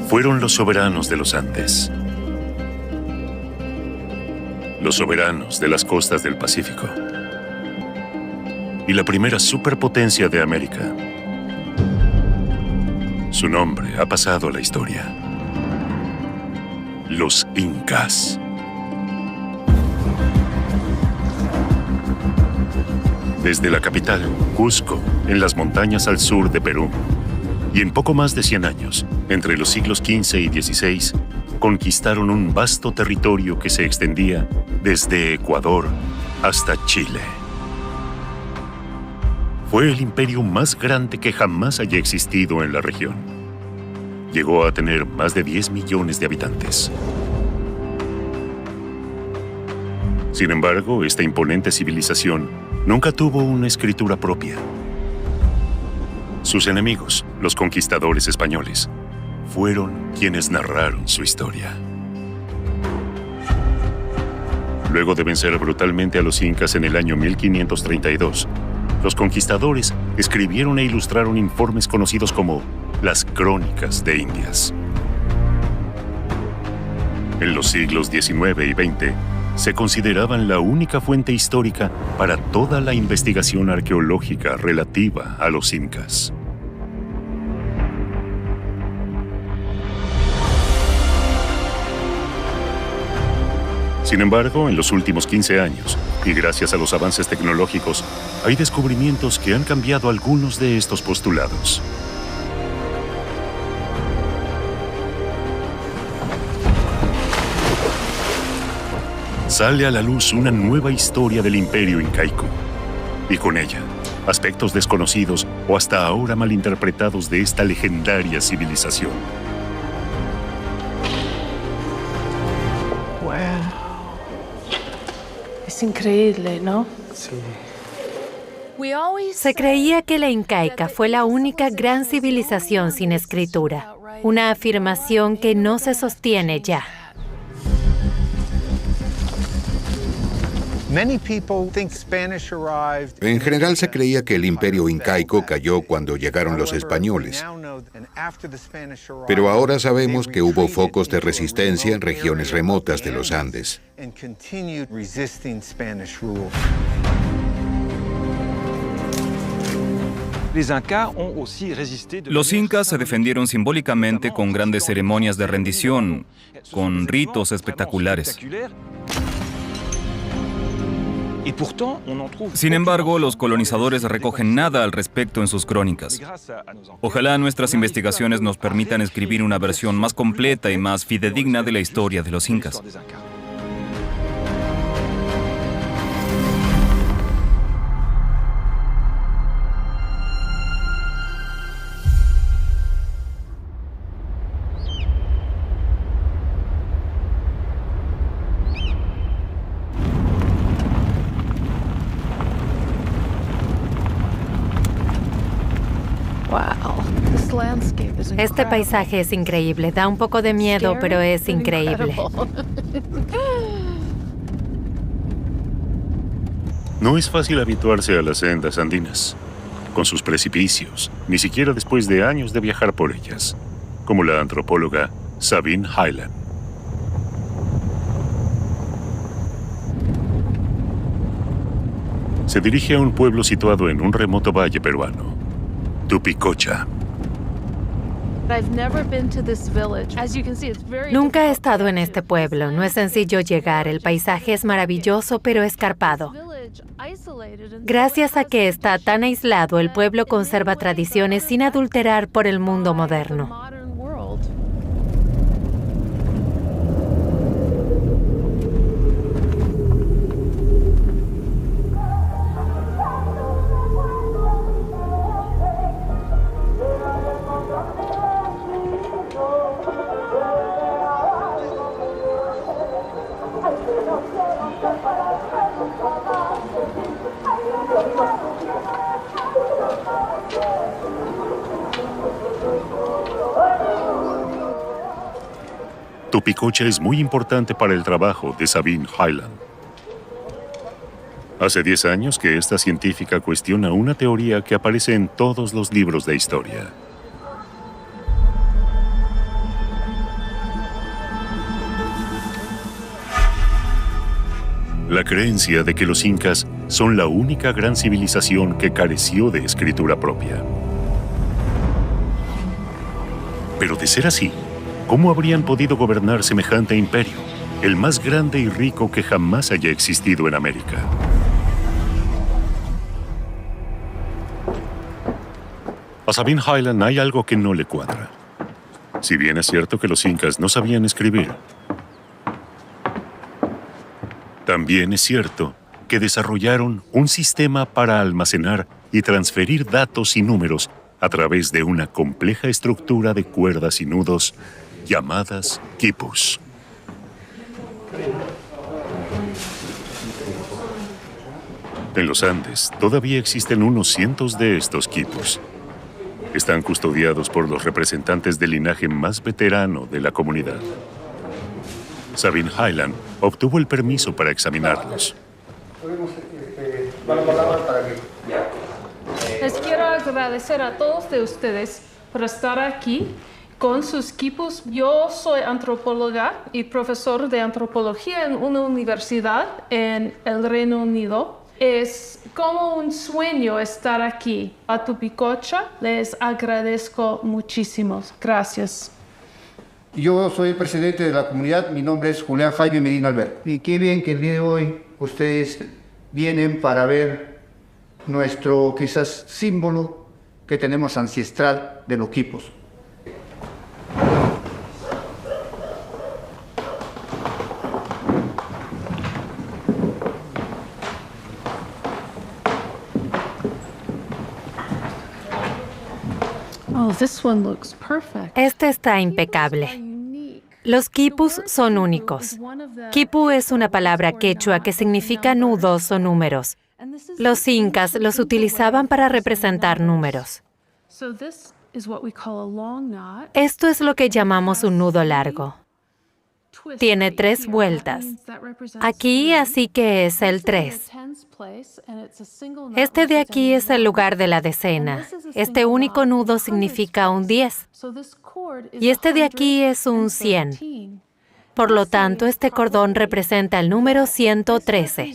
Fueron los soberanos de los Andes. Los soberanos de las costas del Pacífico. Y la primera superpotencia de América. Su nombre ha pasado a la historia. Los Incas. Desde la capital, Cusco, en las montañas al sur de Perú, y en poco más de 100 años, entre los siglos XV y XVI, conquistaron un vasto territorio que se extendía desde Ecuador hasta Chile. Fue el imperio más grande que jamás haya existido en la región. Llegó a tener más de 10 millones de habitantes. Sin embargo, esta imponente civilización nunca tuvo una escritura propia. Sus enemigos, los conquistadores españoles, fueron quienes narraron su historia. Luego de vencer brutalmente a los incas en el año 1532, los conquistadores escribieron e ilustraron informes conocidos como las Crónicas de Indias. En los siglos XIX y XX, se consideraban la única fuente histórica para toda la investigación arqueológica relativa a los incas. Sin embargo, en los últimos 15 años, y gracias a los avances tecnológicos, hay descubrimientos que han cambiado algunos de estos postulados. Sale a la luz una nueva historia del imperio incaico, y con ella, aspectos desconocidos o hasta ahora malinterpretados de esta legendaria civilización. Es increíble, ¿no? Sí. Se creía que la incaica fue la única gran civilización sin escritura, una afirmación que no se sostiene ya. En general se creía que el imperio incaico cayó cuando llegaron los españoles. Pero ahora sabemos que hubo focos de resistencia en regiones remotas de los Andes. Los incas se defendieron simbólicamente con grandes ceremonias de rendición, con ritos espectaculares. Sin embargo, los colonizadores recogen nada al respecto en sus crónicas. Ojalá nuestras investigaciones nos permitan escribir una versión más completa y más fidedigna de la historia de los incas. Este paisaje es increíble, da un poco de miedo, pero es increíble. No es fácil habituarse a las sendas andinas, con sus precipicios, ni siquiera después de años de viajar por ellas, como la antropóloga Sabine Hyland. Se dirige a un pueblo situado en un remoto valle peruano, Tupicocha. Nunca he estado en este pueblo. No es sencillo llegar. El paisaje es maravilloso, pero escarpado. Gracias a que está tan aislado, el pueblo conserva tradiciones sin adulterar por el mundo moderno. Tupicocha es muy importante para el trabajo de Sabine Hyland. Hace 10 años que esta científica cuestiona una teoría que aparece en todos los libros de historia. La creencia de que los incas son la única gran civilización que careció de escritura propia. Pero de ser así, ¿cómo habrían podido gobernar semejante imperio, el más grande y rico que jamás haya existido en América? A Sabine Highland hay algo que no le cuadra. Si bien es cierto que los incas no sabían escribir, también es cierto que desarrollaron un sistema para almacenar y transferir datos y números a través de una compleja estructura de cuerdas y nudos llamadas quipus. En los Andes todavía existen unos cientos de estos quipus. Están custodiados por los representantes del linaje más veterano de la comunidad. Sabine Highland obtuvo el permiso para examinarlos. Les quiero agradecer a todos de ustedes por estar aquí con sus equipos. Yo soy antropóloga y profesor de antropología en una universidad en el Reino Unido. Es como un sueño estar aquí. A Tupicocha les agradezco muchísimo. Gracias. Yo soy el presidente de la comunidad, mi nombre es Julián Jaime Medina Albert. Y qué bien que el día de hoy ustedes vienen para ver nuestro quizás símbolo que tenemos ancestral de los quipus. Oh, this one looks perfect. Este está impecable. Los quipus son únicos. Quipu es una palabra quechua que significa nudos o números. Los incas los utilizaban para representar números. Esto es lo que llamamos un nudo largo. Tiene 3 vueltas. Aquí, así que es el 3. Este de aquí es el lugar de la decena. Este único nudo significa un 10. Y este de aquí es un 100. Por lo tanto, este cordón representa el número 113.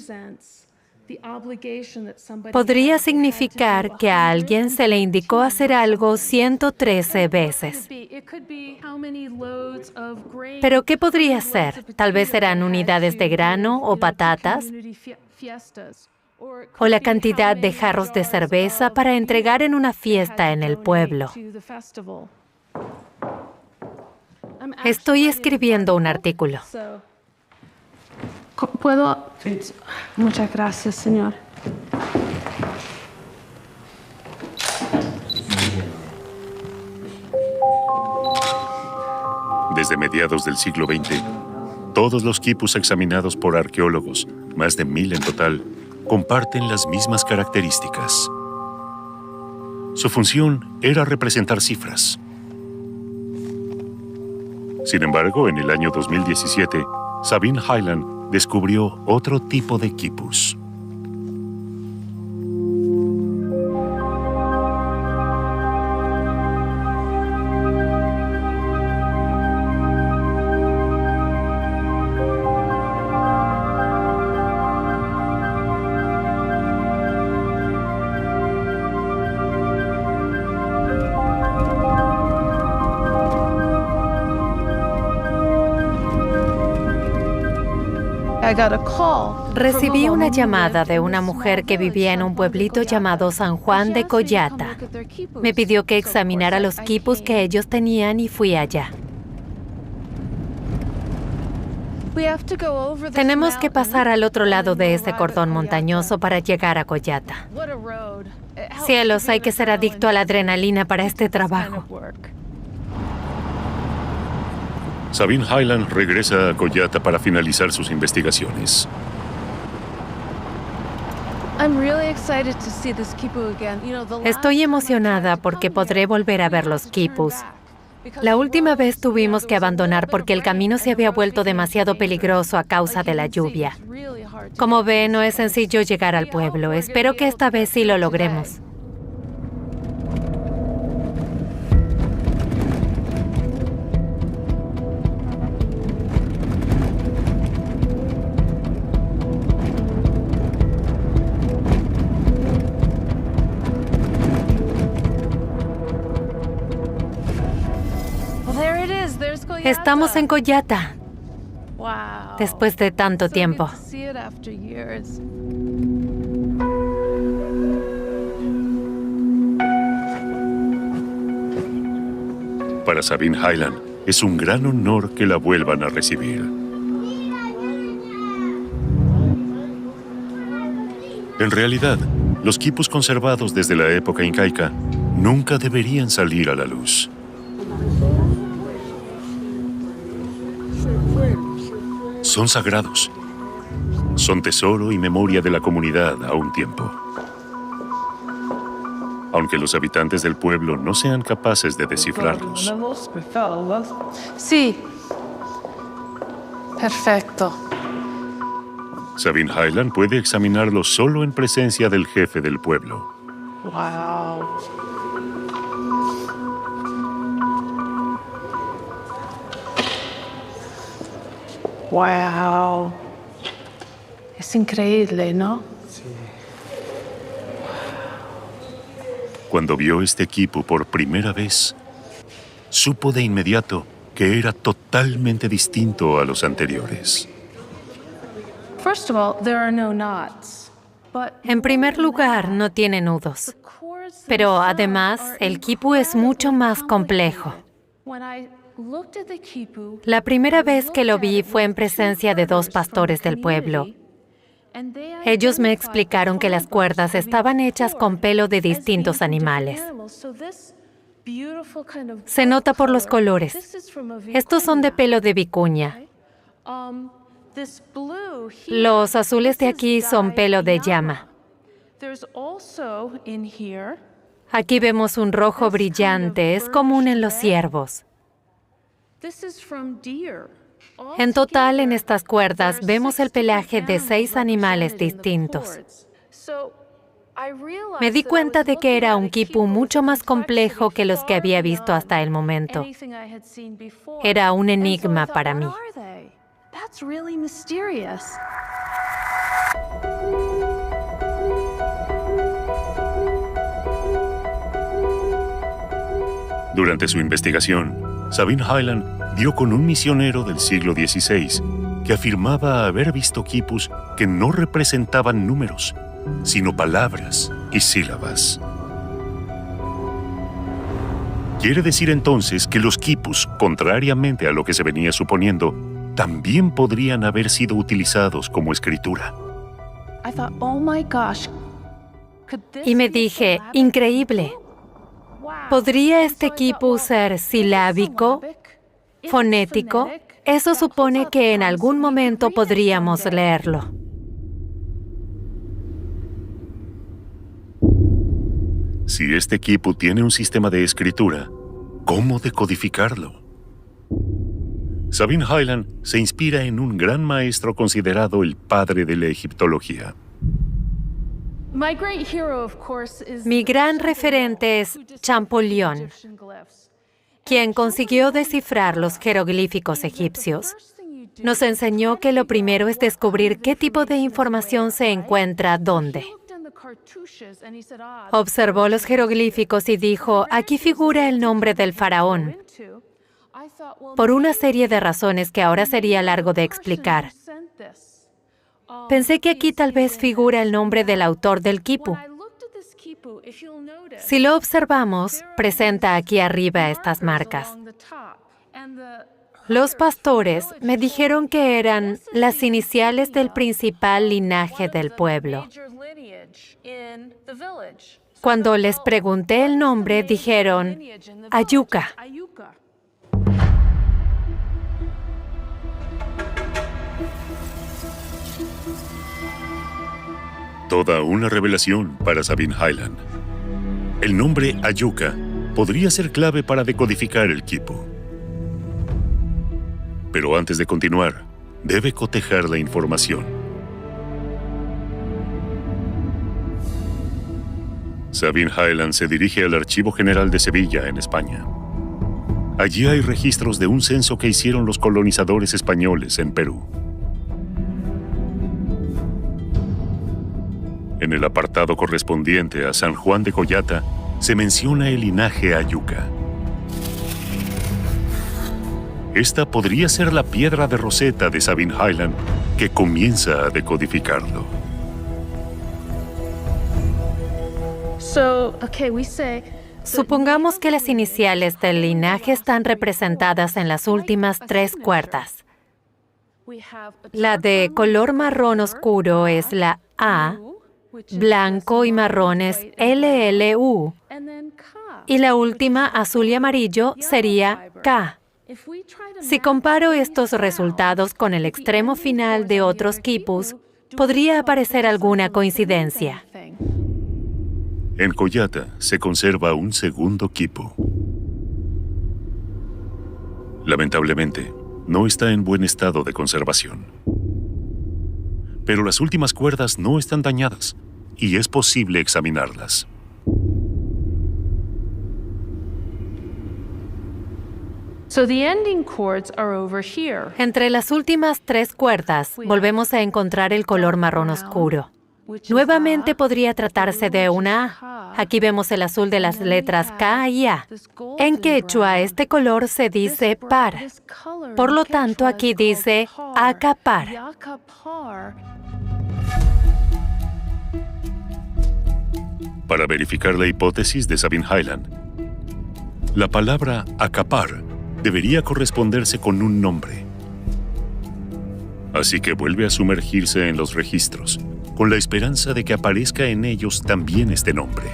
Podría significar que a alguien se le indicó hacer algo 113 veces. ¿Pero qué podría ser? Tal vez eran unidades de grano o patatas, o la cantidad de jarros de cerveza para entregar en una fiesta en el pueblo. Estoy escribiendo un artículo. ¿Puedo? Muchas gracias, señor. Desde mediados del siglo XX, todos los quipus examinados por arqueólogos, más de 1000 en total, comparten las mismas características. Su función era representar cifras. Sin embargo, en el año 2017, Sabine Highland descubrió otro tipo de quipus. Recibí una llamada de una mujer que vivía en un pueblito llamado San Juan de Collata. Me pidió que examinara los quipus que ellos tenían y fui allá. Tenemos que pasar al otro lado de ese cordón montañoso para llegar a Collata. Cielos, hay que ser adicto a la adrenalina para este trabajo. Sabine Highland regresa a Collata para finalizar sus investigaciones. Estoy emocionada porque podré volver a ver los quipus. La última vez tuvimos que abandonar porque el camino se había vuelto demasiado peligroso a causa de la lluvia. Como ve, no es sencillo llegar al pueblo. Espero que esta vez sí lo logremos. Estamos en Coyata, Wow. después de tanto tiempo. Para Sabine Hyland, es un gran honor que la vuelvan a recibir. En realidad, los quipus conservados desde la época incaica nunca deberían salir a la luz. Son sagrados. Son tesoro y memoria de la comunidad a un tiempo. Aunque los habitantes del pueblo no sean capaces de descifrarlos. Sí. Perfecto. Sabine Hyland puede examinarlos solo en presencia del jefe del pueblo. Wow. Wow. Es increíble, ¿no? Cuando vio este equipo por primera vez, supo de inmediato que era totalmente distinto a los anteriores. First of all, there are no knots. But En primer lugar, no tiene nudos. Pero además, el quipu es mucho más complejo. La primera vez que lo vi fue en presencia de 2 pastores del pueblo. Ellos me explicaron que las cuerdas estaban hechas con pelo de distintos animales. Se nota por los colores. Estos son de pelo de vicuña. Los azules de aquí son pelo de llama. Aquí vemos un rojo brillante, es común en los ciervos. En total, en estas cuerdas vemos el pelaje de 6 animales distintos. Me di cuenta de que era un quipu mucho más complejo que los que había visto hasta el momento. Era un enigma para mí. Durante su investigación, Sabine Hyland dio con un misionero del siglo XVI que afirmaba haber visto quipus que no representaban números, sino palabras y sílabas. Quiere decir entonces que los quipus, contrariamente a lo que se venía suponiendo, también podrían haber sido utilizados como escritura. Y me dije, increíble. ¿Podría este quipu ser silábico, fonético? Eso supone que en algún momento podríamos leerlo. Si este quipu tiene un sistema de escritura, ¿cómo decodificarlo? Sabine Hyland se inspira en un gran maestro considerado el padre de la egiptología. Mi gran referente es Champollion, quien consiguió descifrar los jeroglíficos egipcios. Nos enseñó que lo primero es descubrir qué tipo de información se encuentra dónde. Observó los jeroglíficos y dijo, aquí figura el nombre del faraón, por una serie de razones que ahora sería largo de explicar. Pensé que aquí tal vez figura el nombre del autor del quipu. Si lo observamos, presenta aquí arriba estas marcas. Los pastores me dijeron que eran las iniciales del principal linaje del pueblo. Cuando les pregunté el nombre, dijeron, Ayuca. Toda una revelación para Sabine Hyland. El nombre Ayuca podría ser clave para decodificar el quipu. Pero antes de continuar, debe cotejar la información. Sabine Hyland se dirige al Archivo General de Sevilla, en España. Allí hay registros de un censo que hicieron los colonizadores españoles en Perú. En el apartado correspondiente a San Juan de Coyata, se menciona el linaje Ayuca. Esta podría ser la piedra de Rosetta de Sabine Hyland que comienza a decodificarlo. Supongamos que las iniciales del linaje están representadas en las últimas 3 cuerdas. La de color marrón oscuro es la A, blanco y marrón es LLU, y la última, azul y amarillo, sería K. Si comparo estos resultados con el extremo final de otros quipus, podría aparecer alguna coincidencia. En Koyata se conserva un segundo quipu. Lamentablemente, no está en buen estado de conservación. Pero las últimas cuerdas no están dañadas y es posible examinarlas. Entre las últimas 3 cuerdas, volvemos a encontrar el color marrón oscuro. Nuevamente podría tratarse de una A. Aquí vemos el azul de las letras K y A. En quechua, este color se dice par. Por lo tanto, aquí dice acapar. Para verificar la hipótesis de Sabine Hyland, la palabra acapar debería corresponderse con un nombre. Así que vuelve a sumergirse en los registros, con la esperanza de que aparezca en ellos también este nombre.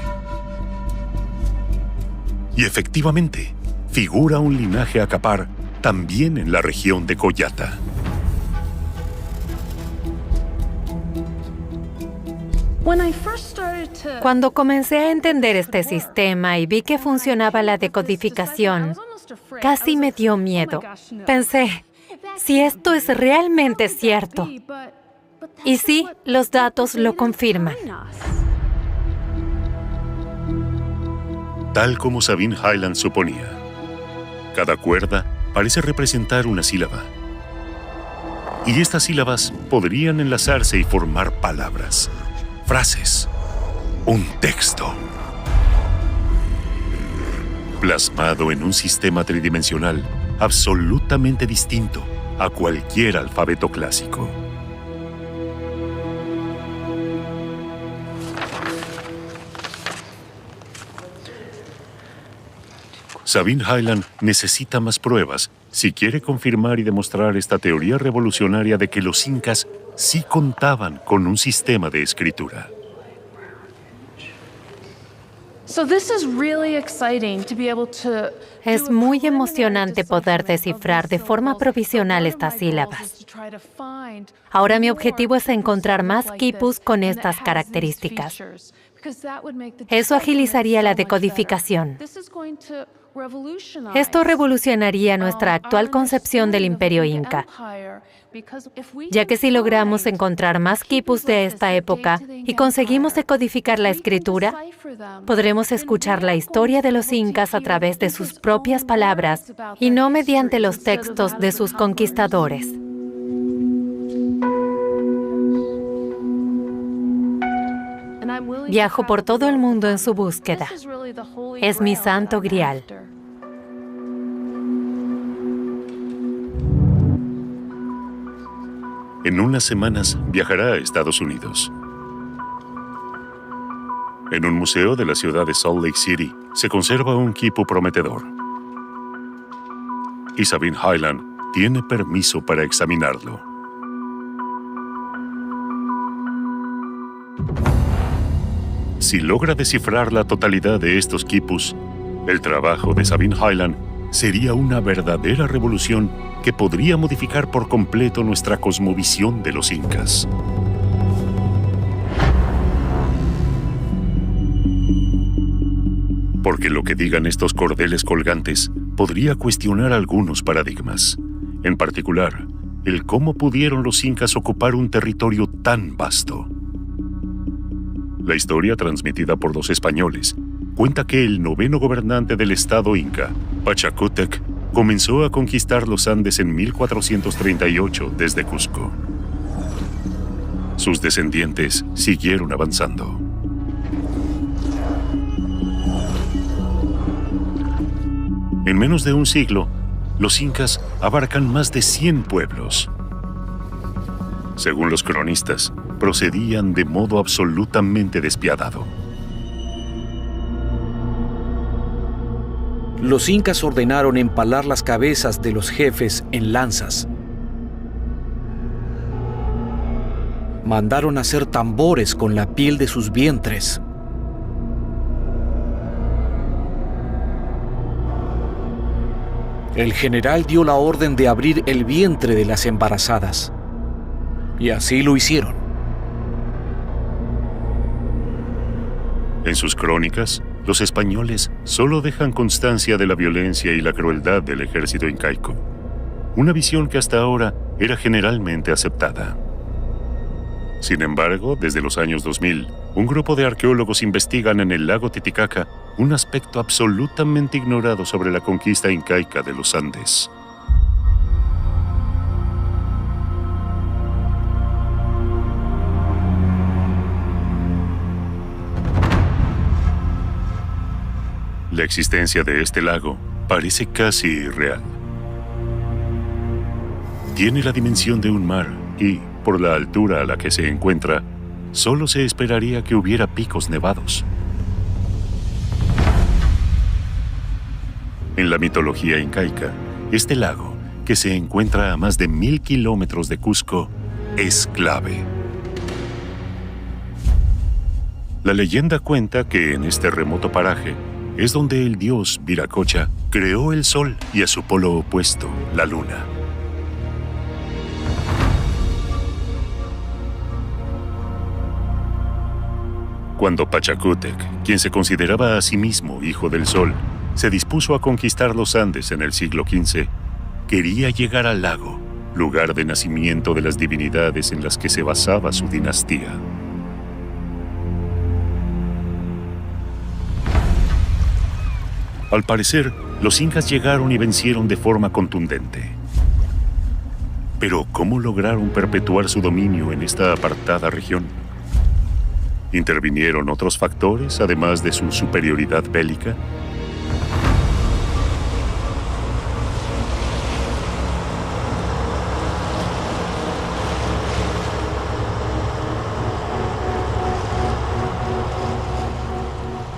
Y efectivamente, figura un linaje acapar también en la región de Koyata. Cuando comencé a entender este sistema y vi que funcionaba la decodificación, casi me dio miedo. Pensé, si esto es realmente cierto. Y sí, los datos lo confirman. Tal como Sabine Hyland suponía, cada cuerda parece representar una sílaba. Y estas sílabas podrían enlazarse y formar palabras, frases, un texto. Plasmado en un sistema tridimensional absolutamente distinto a cualquier alfabeto clásico. Sabine Hyland necesita más pruebas si quiere confirmar y demostrar esta teoría revolucionaria de que los incas sí contaban con un sistema de escritura. Es muy emocionante poder descifrar de forma provisional estas sílabas. Ahora mi objetivo es encontrar más quipus con estas características. Eso agilizaría la decodificación. Esto revolucionaría nuestra actual concepción del Imperio Inca, ya que si logramos encontrar más quipus de esta época y conseguimos decodificar la escritura, podremos escuchar la historia de los incas a través de sus propias palabras y no mediante los textos de sus conquistadores. Viajo por todo el mundo en su búsqueda. Es mi santo grial. En unas semanas viajará a Estados Unidos. En un museo de la ciudad de Salt Lake City se conserva un quipu prometedor. Y Sabine Hyland tiene permiso para examinarlo. Si logra descifrar la totalidad de estos quipus, el trabajo de Sabine Hyland sería una verdadera revolución que podría modificar por completo nuestra cosmovisión de los incas. Porque lo que digan estos cordeles colgantes podría cuestionar algunos paradigmas, en particular, el cómo pudieron los incas ocupar un territorio tan vasto. La historia transmitida por los españoles cuenta que el 9º gobernante del estado inca, Pachacútec, comenzó a conquistar los Andes en 1438 desde Cusco. Sus descendientes siguieron avanzando. En menos de un siglo, los incas abarcan más de 100 pueblos. Según los cronistas, procedían de modo absolutamente despiadado. Los incas ordenaron empalar las cabezas de los jefes en lanzas. Mandaron hacer tambores con la piel de sus vientres. El general dio la orden de abrir el vientre de las embarazadas. Y así lo hicieron. En sus crónicas, los españoles solo dejan constancia de la violencia y la crueldad del ejército incaico, una visión que hasta ahora era generalmente aceptada. Sin embargo, desde los años 2000, un grupo de arqueólogos investigan en el lago Titicaca un aspecto absolutamente ignorado sobre la conquista incaica de los Andes. La existencia de este lago parece casi irreal. Tiene la dimensión de un mar y, por la altura a la que se encuentra, solo se esperaría que hubiera picos nevados. En la mitología incaica, este lago, que se encuentra a más de 1000 kilómetros de Cusco, es clave. La leyenda cuenta que en este remoto paraje es donde el dios Viracocha creó el sol y a su polo opuesto, la luna. Cuando Pachacútec, quien se consideraba a sí mismo hijo del sol, se dispuso a conquistar los Andes en el siglo XV, quería llegar al lago, lugar de nacimiento de las divinidades en las que se basaba su dinastía. Al parecer, los incas llegaron y vencieron de forma contundente. Pero, ¿cómo lograron perpetuar su dominio en esta apartada región? ¿Intervinieron otros factores, además de su superioridad bélica?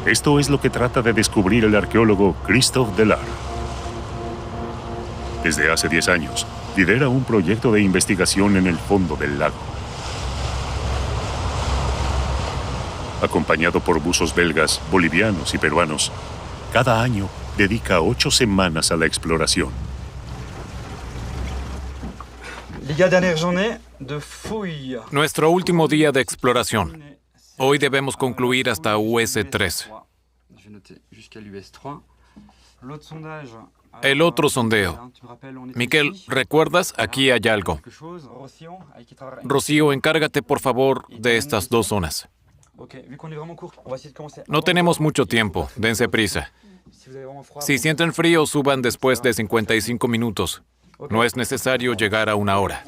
Esto es lo que trata de descubrir el arqueólogo Christophe Delard. Desde hace 10 años, lidera un proyecto de investigación en el fondo del lago. Acompañado por buzos belgas, bolivianos y peruanos, cada año dedica 8 semanas a la exploración. Nuestro último día de exploración. Hoy debemos concluir hasta US3. El otro sondeo. Miquel, ¿recuerdas? Aquí hay algo. Rocío, encárgate por favor de estas 2 zonas. No tenemos mucho tiempo, dense prisa. Si sienten frío, suban después de 55 minutos. No es necesario llegar a 1 hora.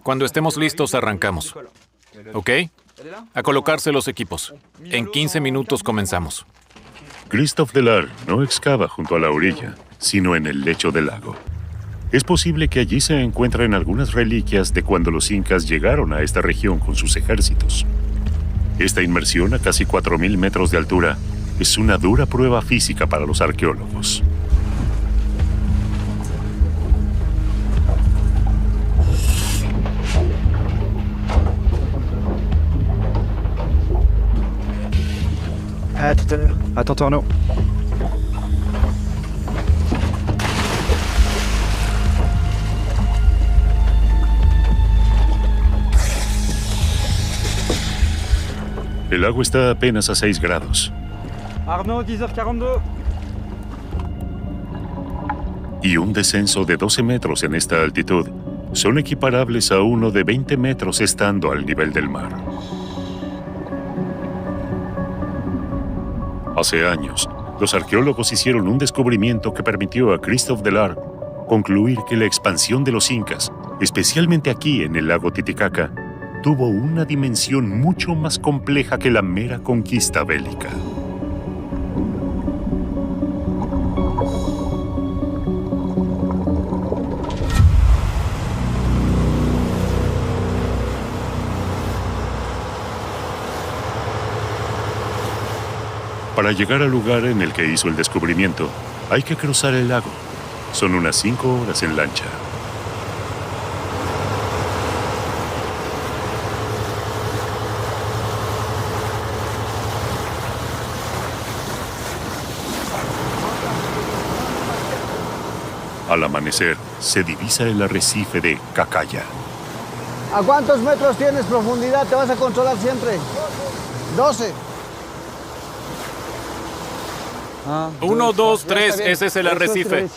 Cuando estemos listos, arrancamos. ¿Ok? A colocarse los equipos. En 15 minutos comenzamos. Christophe Delard no excava junto a la orilla, sino en el lecho del lago. Es posible que allí se encuentren algunas reliquias de cuando los incas llegaron a esta región con sus ejércitos. Esta inmersión a casi 4000 metros de altura es una dura prueba física para los arqueólogos. À tout à l'heure. Attends, Arnaud. El agua está apenas a 6 grados. Arnaud, 10h42. Y un descenso de 12 metros en esta altitud son equiparables a uno de 20 metros estando al nivel del mar. Hace años, los arqueólogos hicieron un descubrimiento que permitió a Christophe Delard concluir que la expansión de los incas, especialmente aquí en el lago Titicaca, tuvo una dimensión mucho más compleja que la mera conquista bélica. Para llegar al lugar en el que hizo el descubrimiento, hay que cruzar el lago. Son unas 5 horas en lancha. Al amanecer, se divisa el arrecife de Cacaya. ¿A cuántos metros tienes profundidad? ¿Te vas a controlar siempre? 12. 1, 2, 3, ese es el arrecife.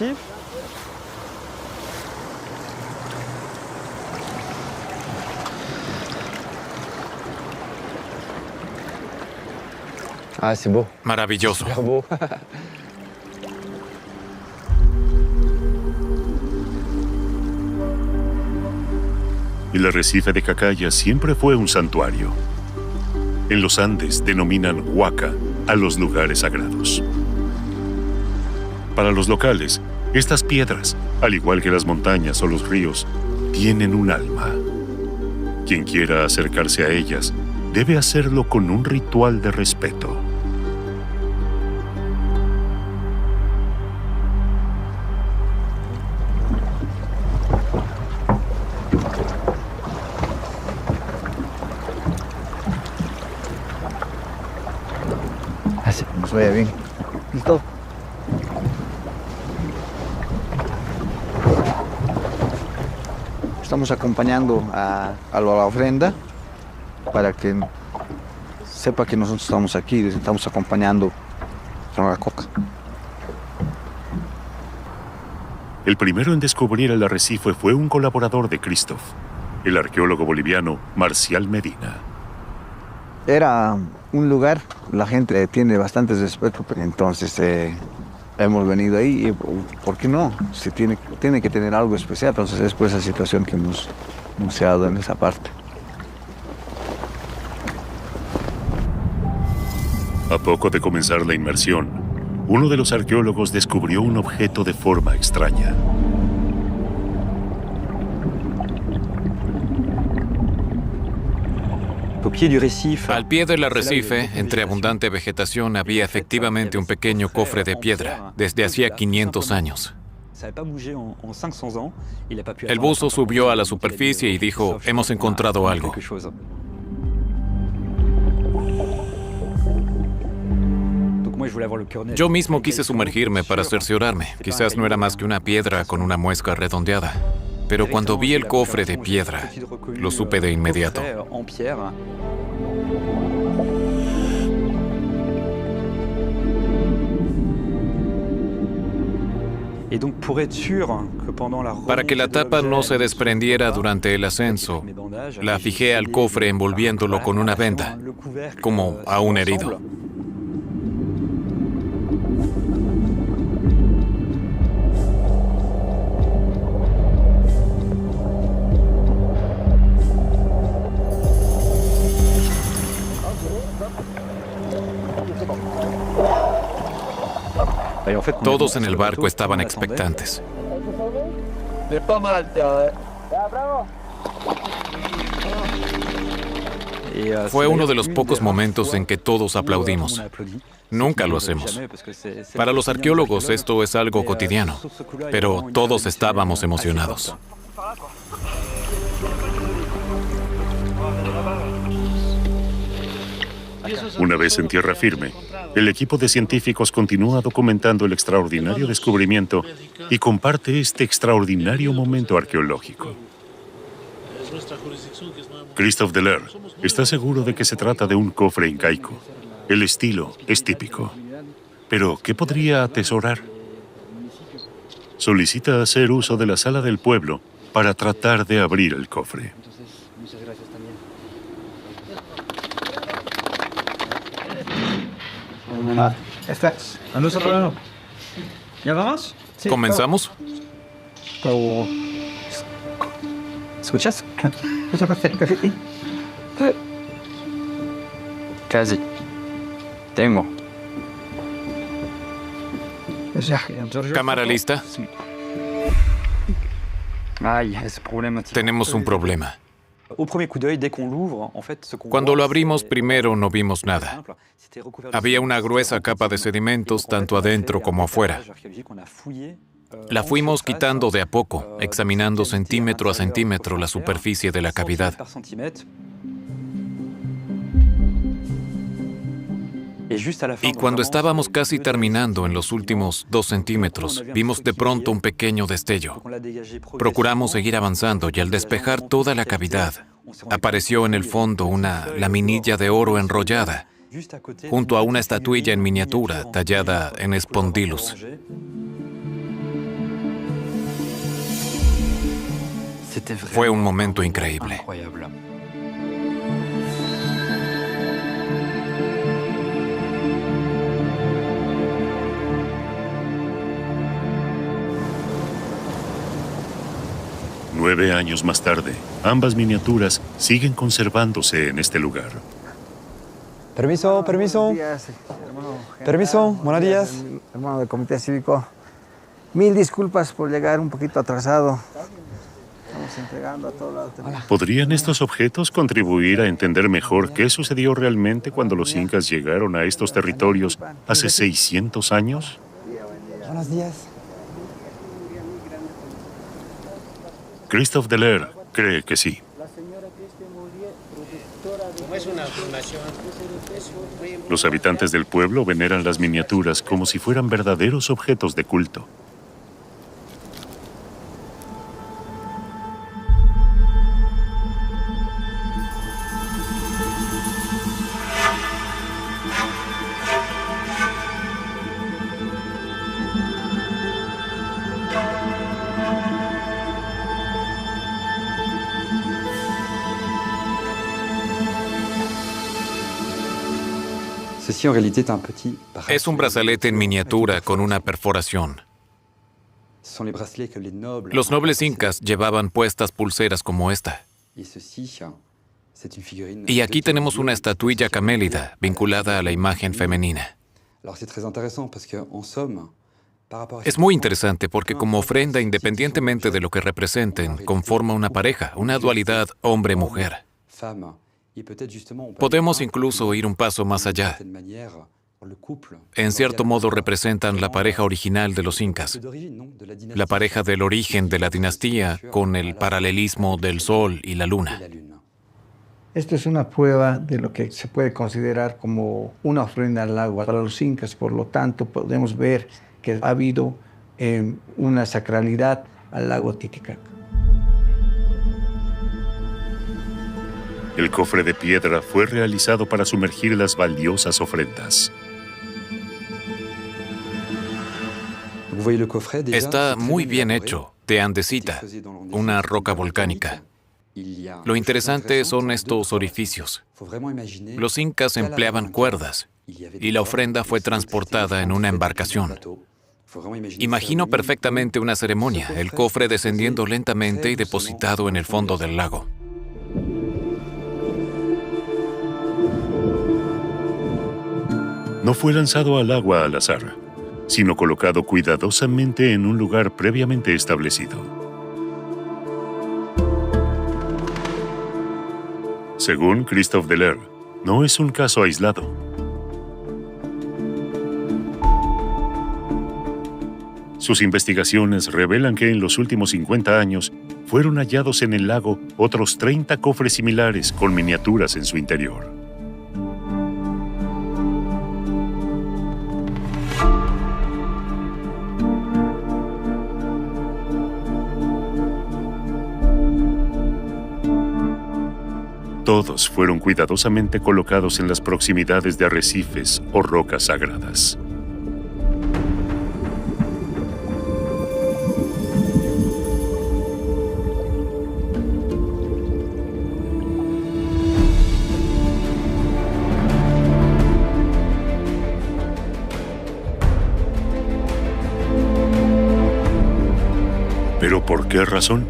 Ah, c'est beau. Maravilloso. Super beau. El arrecife de Cacaya siempre fue un santuario. En los Andes denominan huaca a los lugares sagrados. Para los locales, estas piedras, al igual que las montañas o los ríos, tienen un alma. Quien quiera acercarse a ellas debe hacerlo con un ritual de respeto. Así nos vaya bien. ¿Listo? Estamos acompañando a la ofrenda para que sepa que nosotros estamos aquí, les estamos acompañando con la coca. El primero en descubrir el arrecife fue un colaborador de Christoph, el arqueólogo boliviano Marcial Medina. Era un lugar, la gente tiene bastante respeto, entonces hemos venido ahí y ¿por qué no? Se tiene que tener algo especial, entonces es por esa situación que hemos dado en esa parte. A poco de comenzar la inmersión, uno de los arqueólogos descubrió un objeto de forma extraña. Al pie del arrecife, entre abundante vegetación, había efectivamente un pequeño cofre de piedra desde hacía 500 años. El buzo subió a la superficie y dijo, hemos encontrado algo. Yo mismo quise sumergirme para cerciorarme. Quizás no era más que una piedra con una muesca redondeada. Pero cuando vi el cofre de piedra, lo supe de inmediato. Para que la tapa no se desprendiera durante el ascenso, la fijé al cofre envolviéndolo con una venda, como a un herido. Todos en el barco estaban expectantes. Fue uno de los pocos momentos en que todos aplaudimos. Nunca lo hacemos. Para los arqueólogos esto es algo cotidiano, pero todos estábamos emocionados. Una vez en tierra firme, el equipo de científicos continúa documentando el extraordinario descubrimiento y comparte este extraordinario momento arqueológico. Christoph Deller está seguro de que se trata de un cofre incaico. El estilo es típico. Pero, ¿qué podría atesorar? Solicita hacer uso de la sala del pueblo para tratar de abrir el cofre. ¿Comenzamos? ¿Escuchas? Casi. Tengo. ¿Cámara lista? Tenemos un problema. Cuando lo abrimos primero no vimos nada. Había una gruesa capa de sedimentos tanto adentro como afuera. La fuimos quitando de a poco, examinando centímetro a centímetro la superficie de la cavidad. Y cuando estábamos casi terminando en los últimos 2 centímetros, vimos de pronto un pequeño destello. Procuramos seguir avanzando y al despejar toda la cavidad, apareció en el fondo una laminilla de oro enrollada, junto a una estatuilla en miniatura tallada en Spondylus. Fue un momento increíble. Nueve años más tarde, ambas miniaturas siguen conservándose en este lugar. Permiso. Permiso, buenos días. Hermano del Comité Cívico, 1000 disculpas por llegar un poquito atrasado. Estamos entregando a todos lados. ¿Podrían estos objetos contribuir a entender mejor qué sucedió realmente cuando los incas llegaron a estos territorios hace 600 años? Buenos días. Christophe Deler cree que sí. Los habitantes del pueblo veneran las miniaturas como si fueran verdaderos objetos de culto. Es un brazalete en miniatura con una perforación. Los nobles incas llevaban puestas pulseras como esta. Y aquí tenemos una estatuilla camélida vinculada a la imagen femenina. Es muy interesante porque como ofrenda, independientemente de lo que representen, conforma una pareja, una dualidad hombre-mujer. Podemos incluso ir un paso más allá. En cierto modo representan la pareja original de los incas, la pareja del origen de la dinastía con el paralelismo del sol y la luna. Esto es una prueba de lo que se puede considerar como una ofrenda al agua para los incas. Por lo tanto, podemos ver que ha habido una sacralidad al lago Titicaca. El cofre de piedra fue realizado para sumergir las valiosas ofrendas. Está muy bien hecho, de andesita, una roca volcánica. Lo interesante son estos orificios. Los incas empleaban cuerdas y la ofrenda fue transportada en una embarcación. Imagino perfectamente una ceremonia, el cofre descendiendo lentamente y depositado en el fondo del lago. No fue lanzado al agua al azar, sino colocado cuidadosamente en un lugar previamente establecido. Según Christophe Deler, no es un caso aislado. Sus investigaciones revelan que en los últimos 50 años fueron hallados en el lago otros 30 cofres similares con miniaturas en su interior. Todos fueron cuidadosamente colocados en las proximidades de arrecifes o rocas sagradas. ¿Pero por qué razón?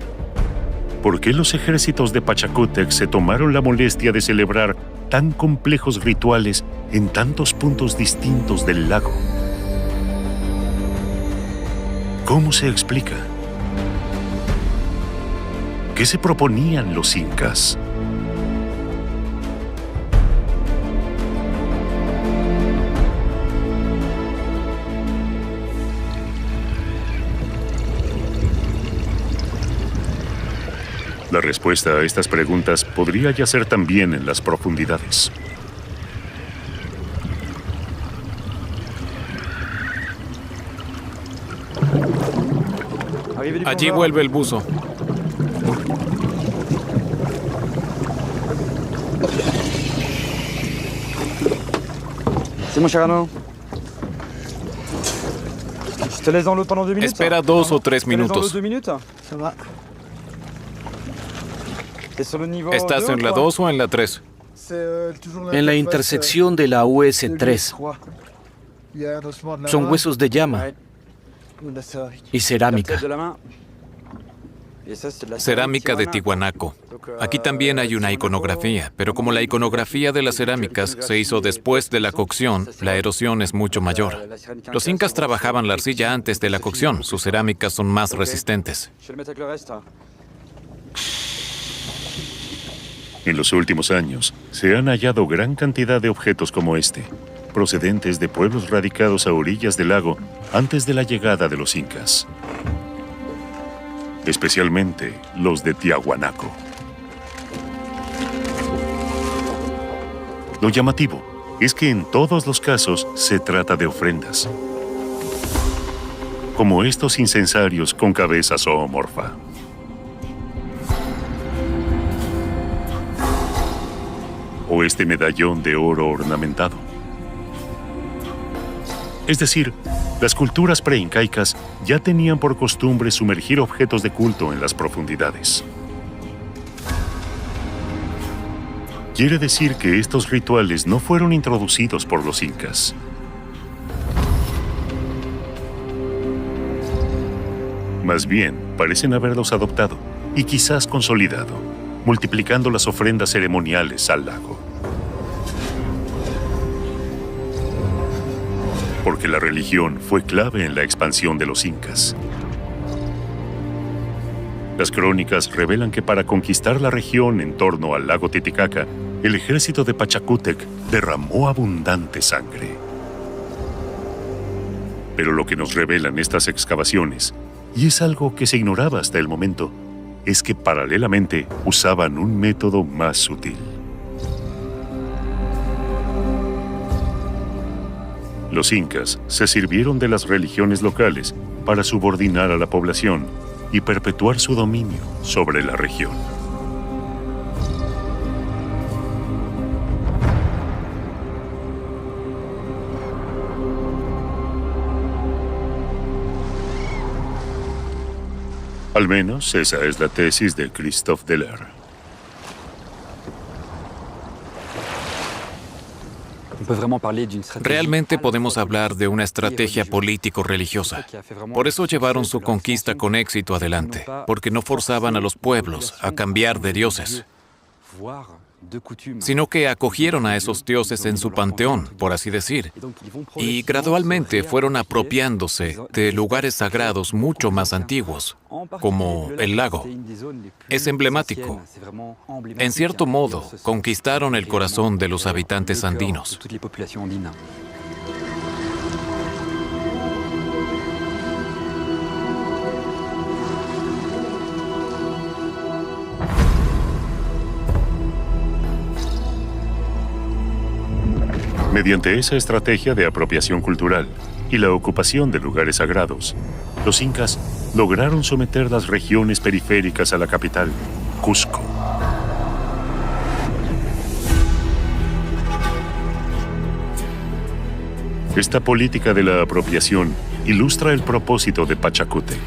¿Por qué los ejércitos de Pachacútec se tomaron la molestia de celebrar tan complejos rituales en tantos puntos distintos del lago? ¿Cómo se explica? ¿Qué se proponían los incas? La respuesta a estas preguntas podría yacer también en las profundidades. Allí vuelve el buzo. C'est mon cher Arnaud. Je te laisse dans l'eau pendant 2 minutes. Espera 2 o 3 minutos. 2 minutes. Ça va. ¿Estás ¿Estás en la 2 o en la 3? En la intersección de la US3 son huesos de llama y cerámica. Cerámica de Tiwanaku. Aquí también hay una iconografía, pero como la iconografía de las cerámicas se hizo después de la cocción, la erosión es mucho mayor. Los incas trabajaban la arcilla antes de la cocción, sus cerámicas son más resistentes. En los últimos años, se han hallado gran cantidad de objetos como este, procedentes de pueblos radicados a orillas del lago antes de la llegada de los incas. Especialmente los de Tiahuanaco. Lo llamativo es que en todos los casos se trata de ofrendas, como estos incensarios con cabeza zoomorfa. O este medallón de oro ornamentado. Es decir, las culturas preincaicas ya tenían por costumbre sumergir objetos de culto en las profundidades. Quiere decir que estos rituales no fueron introducidos por los incas. Más bien, parecen haberlos adoptado y quizás consolidado, multiplicando las ofrendas ceremoniales al lago. Porque la religión fue clave en la expansión de los incas. Las crónicas revelan que para conquistar la región en torno al lago Titicaca, el ejército de Pachacútec derramó abundante sangre. Pero lo que nos revelan estas excavaciones, y es algo que se ignoraba hasta el momento, es que paralelamente usaban un método más sutil. Los incas se sirvieron de las religiones locales para subordinar a la población y perpetuar su dominio sobre la región. Al menos esa es la tesis de Christophe Deller. Realmente podemos hablar de una estrategia político-religiosa. Por eso llevaron su conquista con éxito adelante, porque no forzaban a los pueblos a cambiar de dioses, sino que acogieron a esos dioses en su panteón, por así decir, y gradualmente fueron apropiándose de lugares sagrados mucho más antiguos, como el lago. Es emblemático. En cierto modo, conquistaron el corazón de los habitantes andinos. Mediante esa estrategia de apropiación cultural y la ocupación de lugares sagrados, los incas lograron someter las regiones periféricas a la capital, Cusco. Esta política de la apropiación ilustra el propósito de Pachacútec.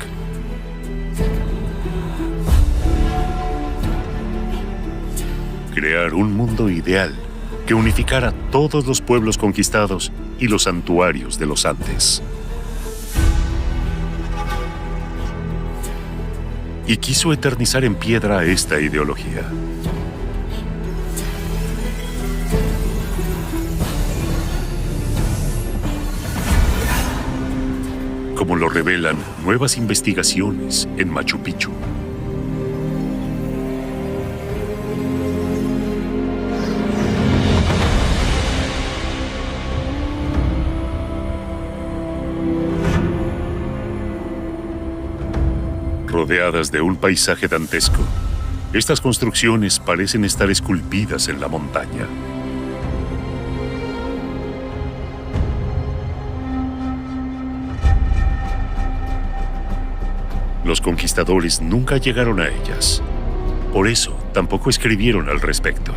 Crear un mundo ideal que unificara todos los pueblos conquistados y los santuarios de los Andes. Y quiso eternizar en piedra esta ideología. Como lo revelan nuevas investigaciones en Machu Picchu. Rodeadas de un paisaje dantesco, Estas construcciones parecen estar esculpidas en la montaña. Los conquistadores nunca llegaron a ellas. Por eso, tampoco escribieron al respecto.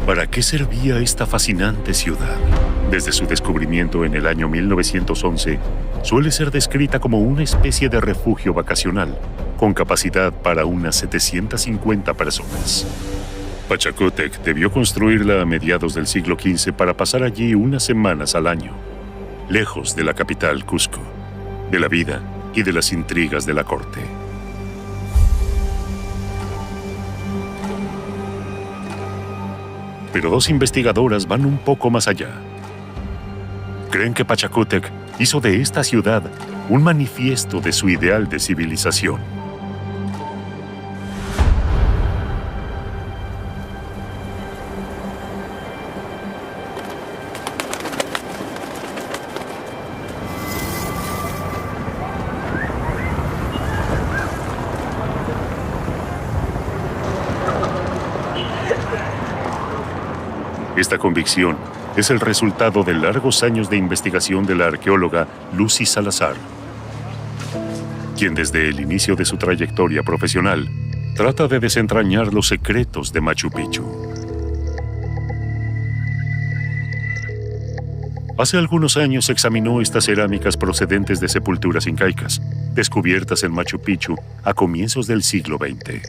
¿Para qué servía esta fascinante ciudad? Desde su descubrimiento en el año 1911, suele ser descrita como una especie de refugio vacacional, con capacidad para unas 750 personas. Pachacútec debió construirla a mediados del siglo XV para pasar allí unas semanas al año, lejos de la capital Cusco, de la vida y de las intrigas de la corte. Pero dos investigadoras van un poco más allá. Creen que Pachacútec hizo de esta ciudad un manifiesto de su ideal de civilización. Esta convicción es el resultado de largos años de investigación de la arqueóloga Lucy Salazar, quien desde el inicio de su trayectoria profesional trata de desentrañar los secretos de Machu Picchu. Hace algunos años examinó estas cerámicas procedentes de sepulturas incaicas, descubiertas en Machu Picchu a comienzos del siglo XX.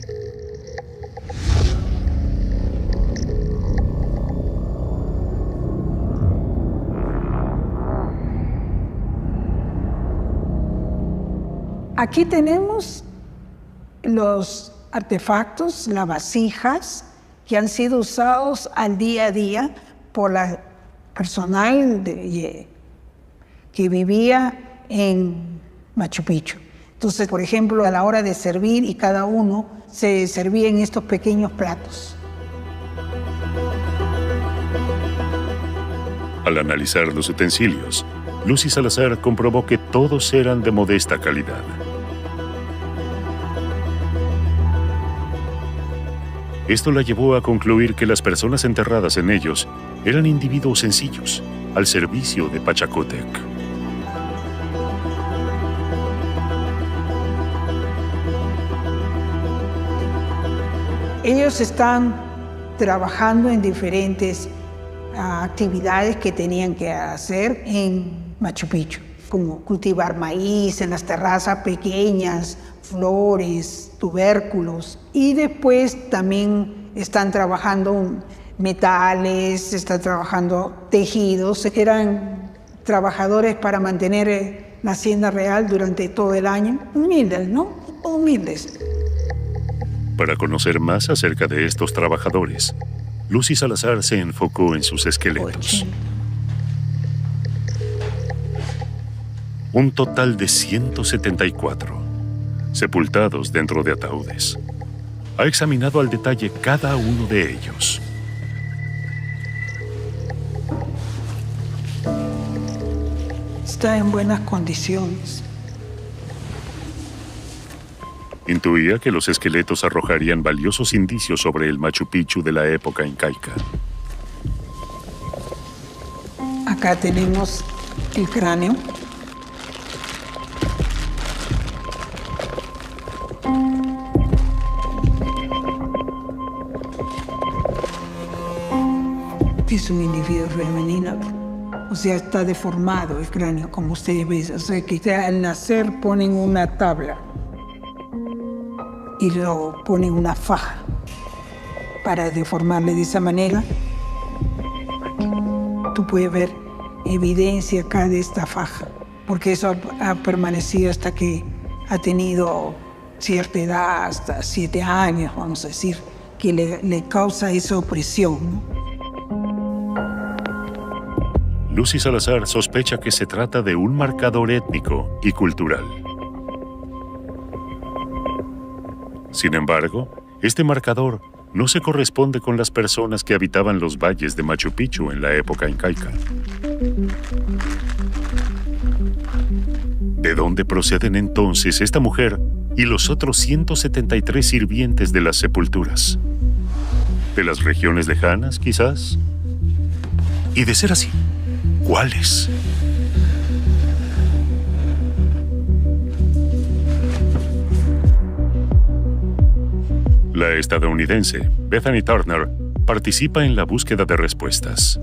Aquí tenemos los artefactos, las vasijas que han sido usados al día a día por la personal que vivía en Machu Picchu. Entonces, por ejemplo, a la hora de servir, y cada uno se servía en estos pequeños platos. Al analizar los utensilios, Lucy Salazar comprobó que todos eran de modesta calidad. Esto la llevó a concluir que las personas enterradas en ellos eran individuos sencillos, al servicio de Pachacútec. Ellos están trabajando en diferentes actividades que tenían que hacer en Machu Picchu, como cultivar maíz en las terrazas pequeñas, flores, tubérculos, y después también están trabajando metales, están trabajando tejidos. Eran trabajadores para mantener la hacienda real durante todo el año. Humildes, ¿no? Humildes. Para conocer más acerca de estos trabajadores, Lucy Salazar se enfocó en sus esqueletos. Un total de 174, sepultados dentro de ataúdes. Ha examinado al detalle cada uno de ellos. Está en buenas condiciones. Intuía que los esqueletos arrojarían valiosos indicios sobre el Machu Picchu de la época incaica. Acá tenemos el cráneo. Es un individuo femenino, o sea, está deformado el cráneo, como ustedes ven. O sea, que al nacer ponen una tabla y luego ponen una faja para deformarle de esa manera. Tú puedes ver evidencia acá de esta faja, porque eso ha permanecido hasta que ha tenido cierta edad, hasta 7 años, vamos a decir, que le causa esa opresión, ¿no? Lucy Salazar sospecha que se trata de un marcador étnico y cultural. Sin embargo, este marcador no se corresponde con las personas que habitaban los valles de Machu Picchu en la época incaica. ¿De dónde proceden entonces esta mujer y los otros 173 sirvientes de las sepulturas? ¿De las regiones lejanas, quizás? Y de ser así, ¿cuáles? La estadounidense Bethany Turner participa en la búsqueda de respuestas.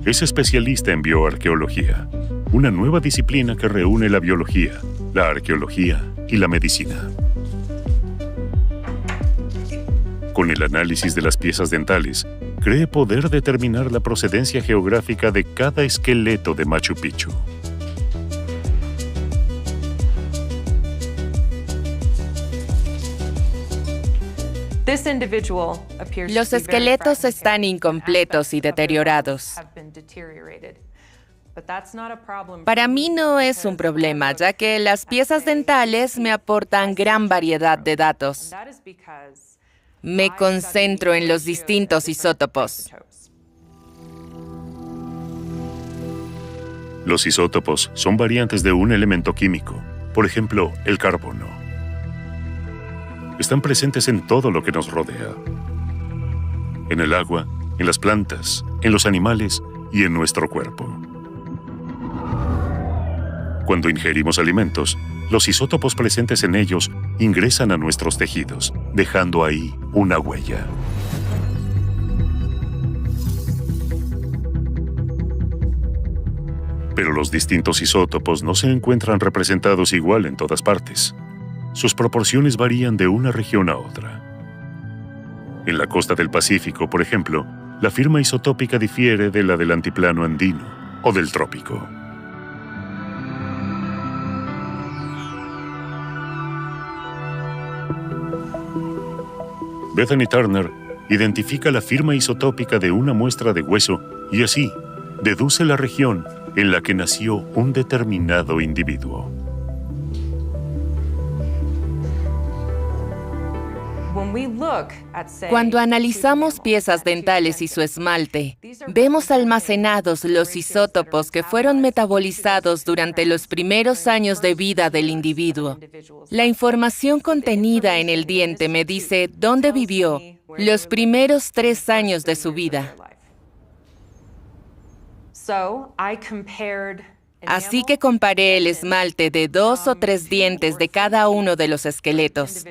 Es especialista en bioarqueología, una nueva disciplina que reúne la biología, la arqueología y la medicina. Con el análisis de las piezas dentales, cree poder determinar la procedencia geográfica de cada esqueleto de Machu Picchu. Los esqueletos están incompletos y deteriorados. Para mí no es un problema, ya que las piezas dentales me aportan gran variedad de datos. Me concentro en los distintos isótopos. Los isótopos son variantes de un elemento químico, por ejemplo, el carbono. Están presentes en todo lo que nos rodea. En el agua, en las plantas, en los animales y en nuestro cuerpo. Cuando ingerimos alimentos, los isótopos presentes en ellos ingresan a nuestros tejidos, dejando ahí una huella. Pero los distintos isótopos no se encuentran representados igual en todas partes. Sus proporciones varían de una región a otra. En la costa del Pacífico, por ejemplo, la firma isotópica difiere de la del antiplano andino o del trópico. Bethany Turner identifica la firma isotópica de una muestra de hueso y así deduce la región en la que nació un determinado individuo. Cuando analizamos piezas dentales y su esmalte, vemos almacenados los isótopos que fueron metabolizados durante los primeros años de vida del individuo. La información contenida en el diente me dice dónde vivió los primeros 3 años de su vida. Así que comparé el esmalte de 2 o 3 dientes de cada uno de los esqueletos.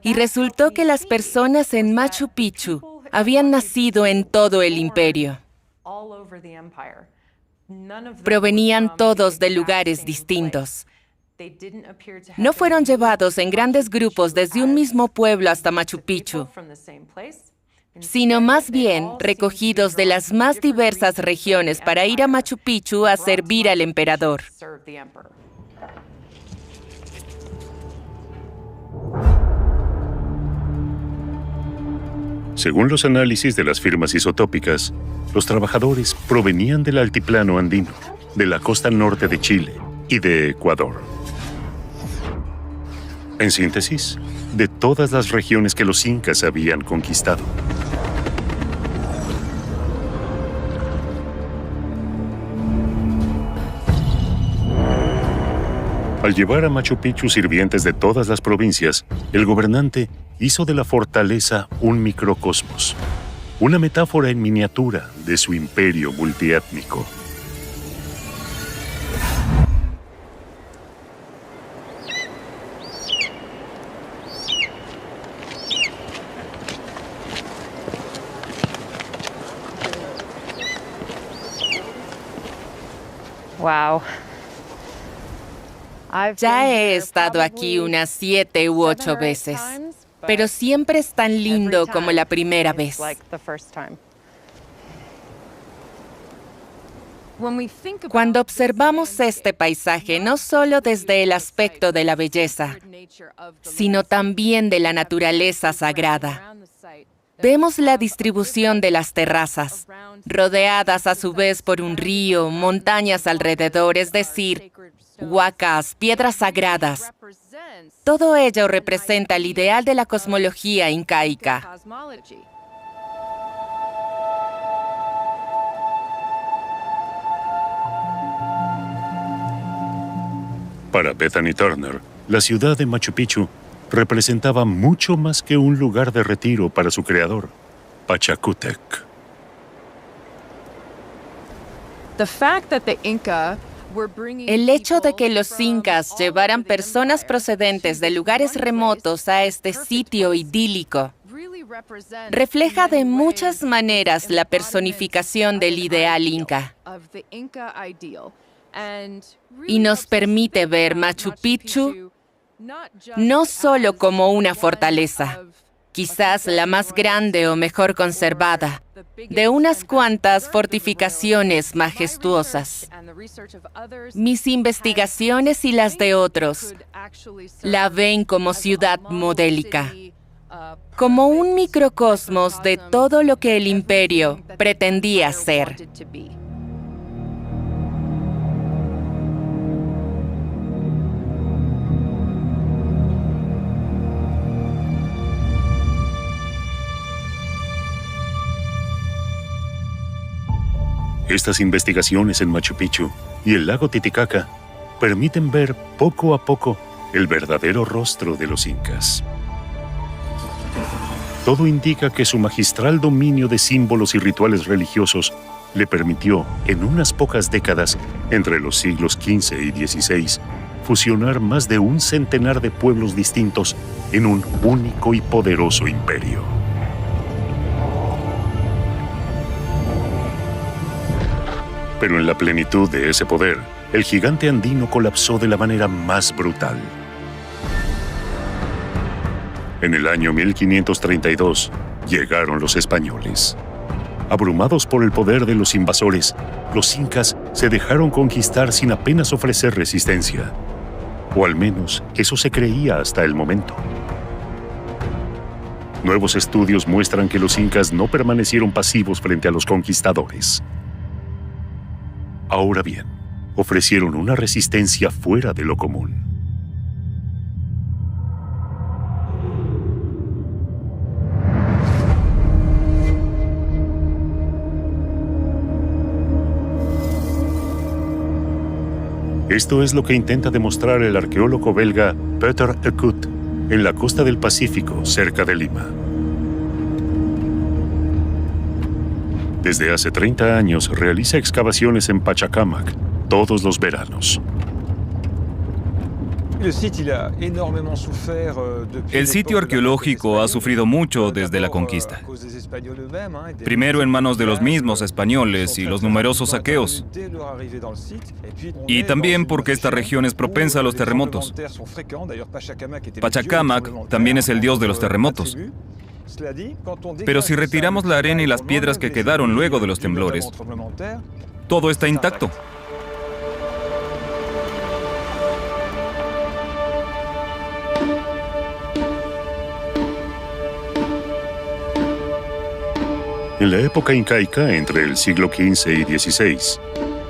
Y resultó que las personas en Machu Picchu habían nacido en todo el imperio. Provenían todos de lugares distintos. No fueron llevados en grandes grupos desde un mismo pueblo hasta Machu Picchu, sino más bien recogidos de las más diversas regiones para ir a Machu Picchu a servir al emperador. Según los análisis de las firmas isotópicas, los trabajadores provenían del altiplano andino, de la costa norte de Chile y de Ecuador. En síntesis, de todas las regiones que los incas habían conquistado. Al llevar a Machu Picchu sirvientes de todas las provincias, el gobernante hizo de la fortaleza un microcosmos, una metáfora en miniatura de su imperio multiétnico. Wow. Ya he estado aquí unas 7 u 8 veces, pero siempre es tan lindo como la primera vez. Cuando observamos este paisaje, no solo desde el aspecto de la belleza, sino también de la naturaleza sagrada, vemos la distribución de las terrazas, rodeadas a su vez por un río, montañas alrededor, es decir, huacas, piedras sagradas. Todo ello representa el ideal de la cosmología incaica. Para Bethany Turner, la ciudad de Machu Picchu representaba mucho más que un lugar de retiro para su creador, Pachacútec. El hecho de que los incas llevaran personas procedentes de lugares remotos a este sitio idílico refleja de muchas maneras la personificación del ideal inca y nos permite ver Machu Picchu no solo como una fortaleza, quizás la más grande o mejor conservada, de unas cuantas fortificaciones majestuosas. Mis investigaciones y las de otros la ven como ciudad modélica, como un microcosmos de todo lo que el imperio pretendía ser. Estas investigaciones en Machu Picchu y el lago Titicaca permiten ver poco a poco el verdadero rostro de los incas. Todo indica que su magistral dominio de símbolos y rituales religiosos le permitió, en unas pocas décadas, entre los siglos XV y XVI, fusionar más de un centenar de pueblos distintos en un único y poderoso imperio. Pero en la plenitud de ese poder, el gigante andino colapsó de la manera más brutal. En el año 1532, llegaron los españoles. Abrumados por el poder de los invasores, los incas se dejaron conquistar sin apenas ofrecer resistencia. O al menos eso se creía hasta el momento. Nuevos estudios muestran que los incas no permanecieron pasivos frente a los conquistadores. Ahora bien, ofrecieron una resistencia fuera de lo común. Esto es lo que intenta demostrar el arqueólogo belga Peter Eckhout en la costa del Pacífico, cerca de Lima. Desde hace 30 años realiza excavaciones en Pachacámac todos los veranos. El sitio arqueológico ha sufrido mucho desde la conquista. Primero en manos de los mismos españoles y los numerosos saqueos. Y también porque esta región es propensa a los terremotos. Pachacámac también es el dios de los terremotos. Pero si retiramos la arena y las piedras que quedaron luego de los temblores, todo está intacto. En la época incaica, entre el siglo XV y XVI,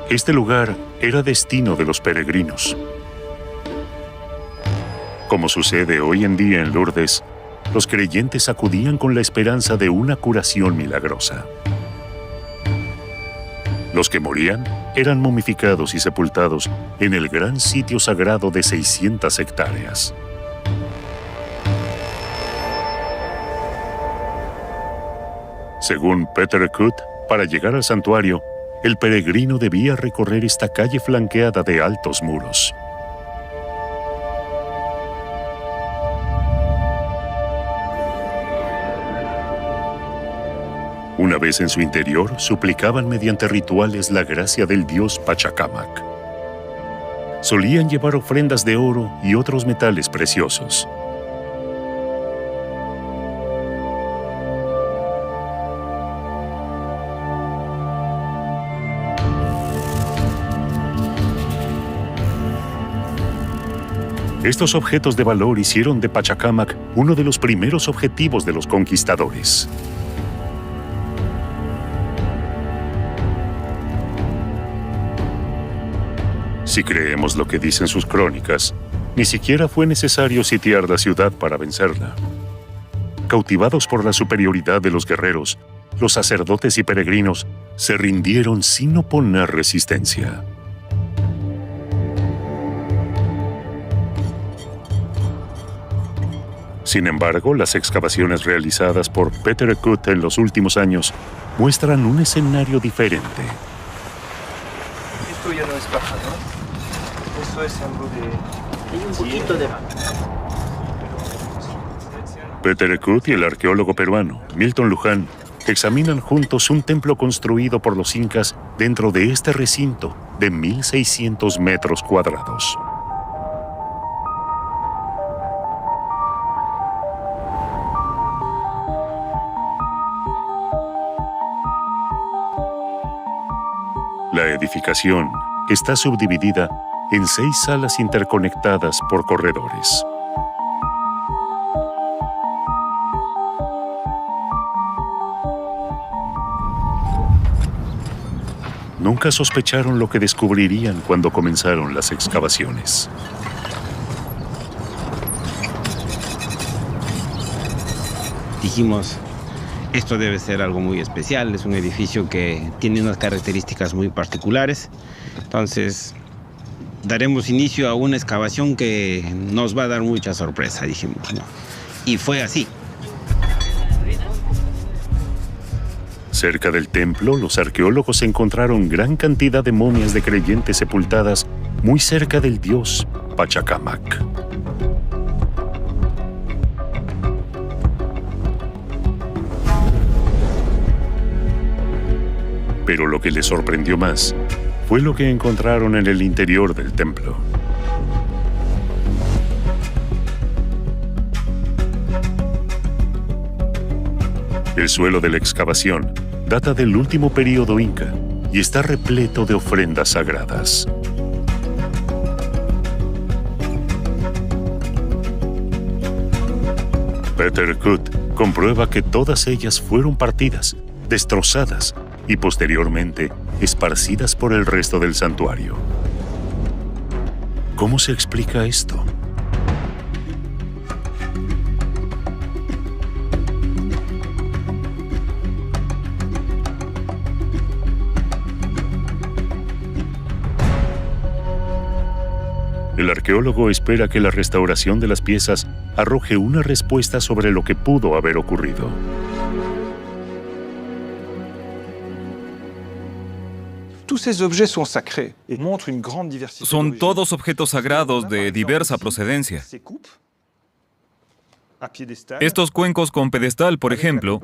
este lugar era destino de los peregrinos. Como sucede hoy en día en Lourdes, los creyentes acudían con la esperanza de una curación milagrosa. Los que morían eran momificados y sepultados en el gran sitio sagrado de 600 hectáreas. Según Peter Eckhout, para llegar al santuario, el peregrino debía recorrer esta calle flanqueada de altos muros. Una vez en su interior, suplicaban mediante rituales la gracia del dios Pachacámac. Solían llevar ofrendas de oro y otros metales preciosos. Estos objetos de valor hicieron de Pachacámac uno de los primeros objetivos de los conquistadores. Si creemos lo que dicen sus crónicas, ni siquiera fue necesario sitiar la ciudad para vencerla. Cautivados por la superioridad de los guerreros, los sacerdotes y peregrinos se rindieron sin oponer resistencia. Sin embargo, las excavaciones realizadas por Peter Kut en los últimos años muestran un escenario diferente. Esto ya no es paja, ¿no? Esto es algo de... un poquito de paja. Peter Kut y el arqueólogo peruano Milton Luján examinan juntos un templo construido por los incas dentro de este recinto de 1.600 metros cuadrados. La edificación está subdividida en 6 salas interconectadas por corredores. Nunca sospecharon lo que descubrirían cuando comenzaron las excavaciones. Dijimos, esto debe ser algo muy especial, es un edificio que tiene unas características muy particulares. Entonces, daremos inicio a una excavación que nos va a dar mucha sorpresa, dijimos, ¿no? Y fue así. Cerca del templo, los arqueólogos encontraron gran cantidad de momias de creyentes sepultadas muy cerca del dios Pachacamac. Pero lo que les sorprendió más fue lo que encontraron en el interior del templo. El suelo de la excavación data del último período inca y está repleto de ofrendas sagradas. Peter Kut comprueba que todas ellas fueron partidas, destrozadas y posteriormente esparcidas por el resto del santuario. ¿Cómo se explica esto? El arqueólogo espera que la restauración de las piezas arroje una respuesta sobre lo que pudo haber ocurrido. Son todos objetos sagrados de diversa procedencia. Estos cuencos con pedestal, por ejemplo,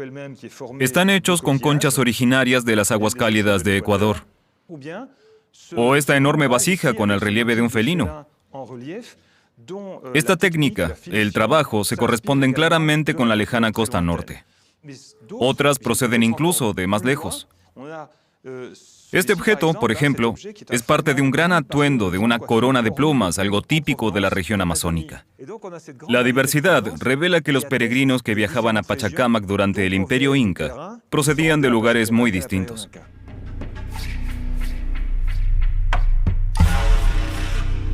están hechos con conchas originarias de las aguas cálidas de Ecuador. O esta enorme vasija con el relieve de un felino. Esta técnica, el trabajo, se corresponden claramente con la lejana costa norte. Otras proceden incluso de más lejos. Este objeto, por ejemplo, es parte de un gran atuendo de una corona de plumas, algo típico de la región amazónica. La diversidad revela que los peregrinos que viajaban a Pachacamac durante el Imperio Inca procedían de lugares muy distintos.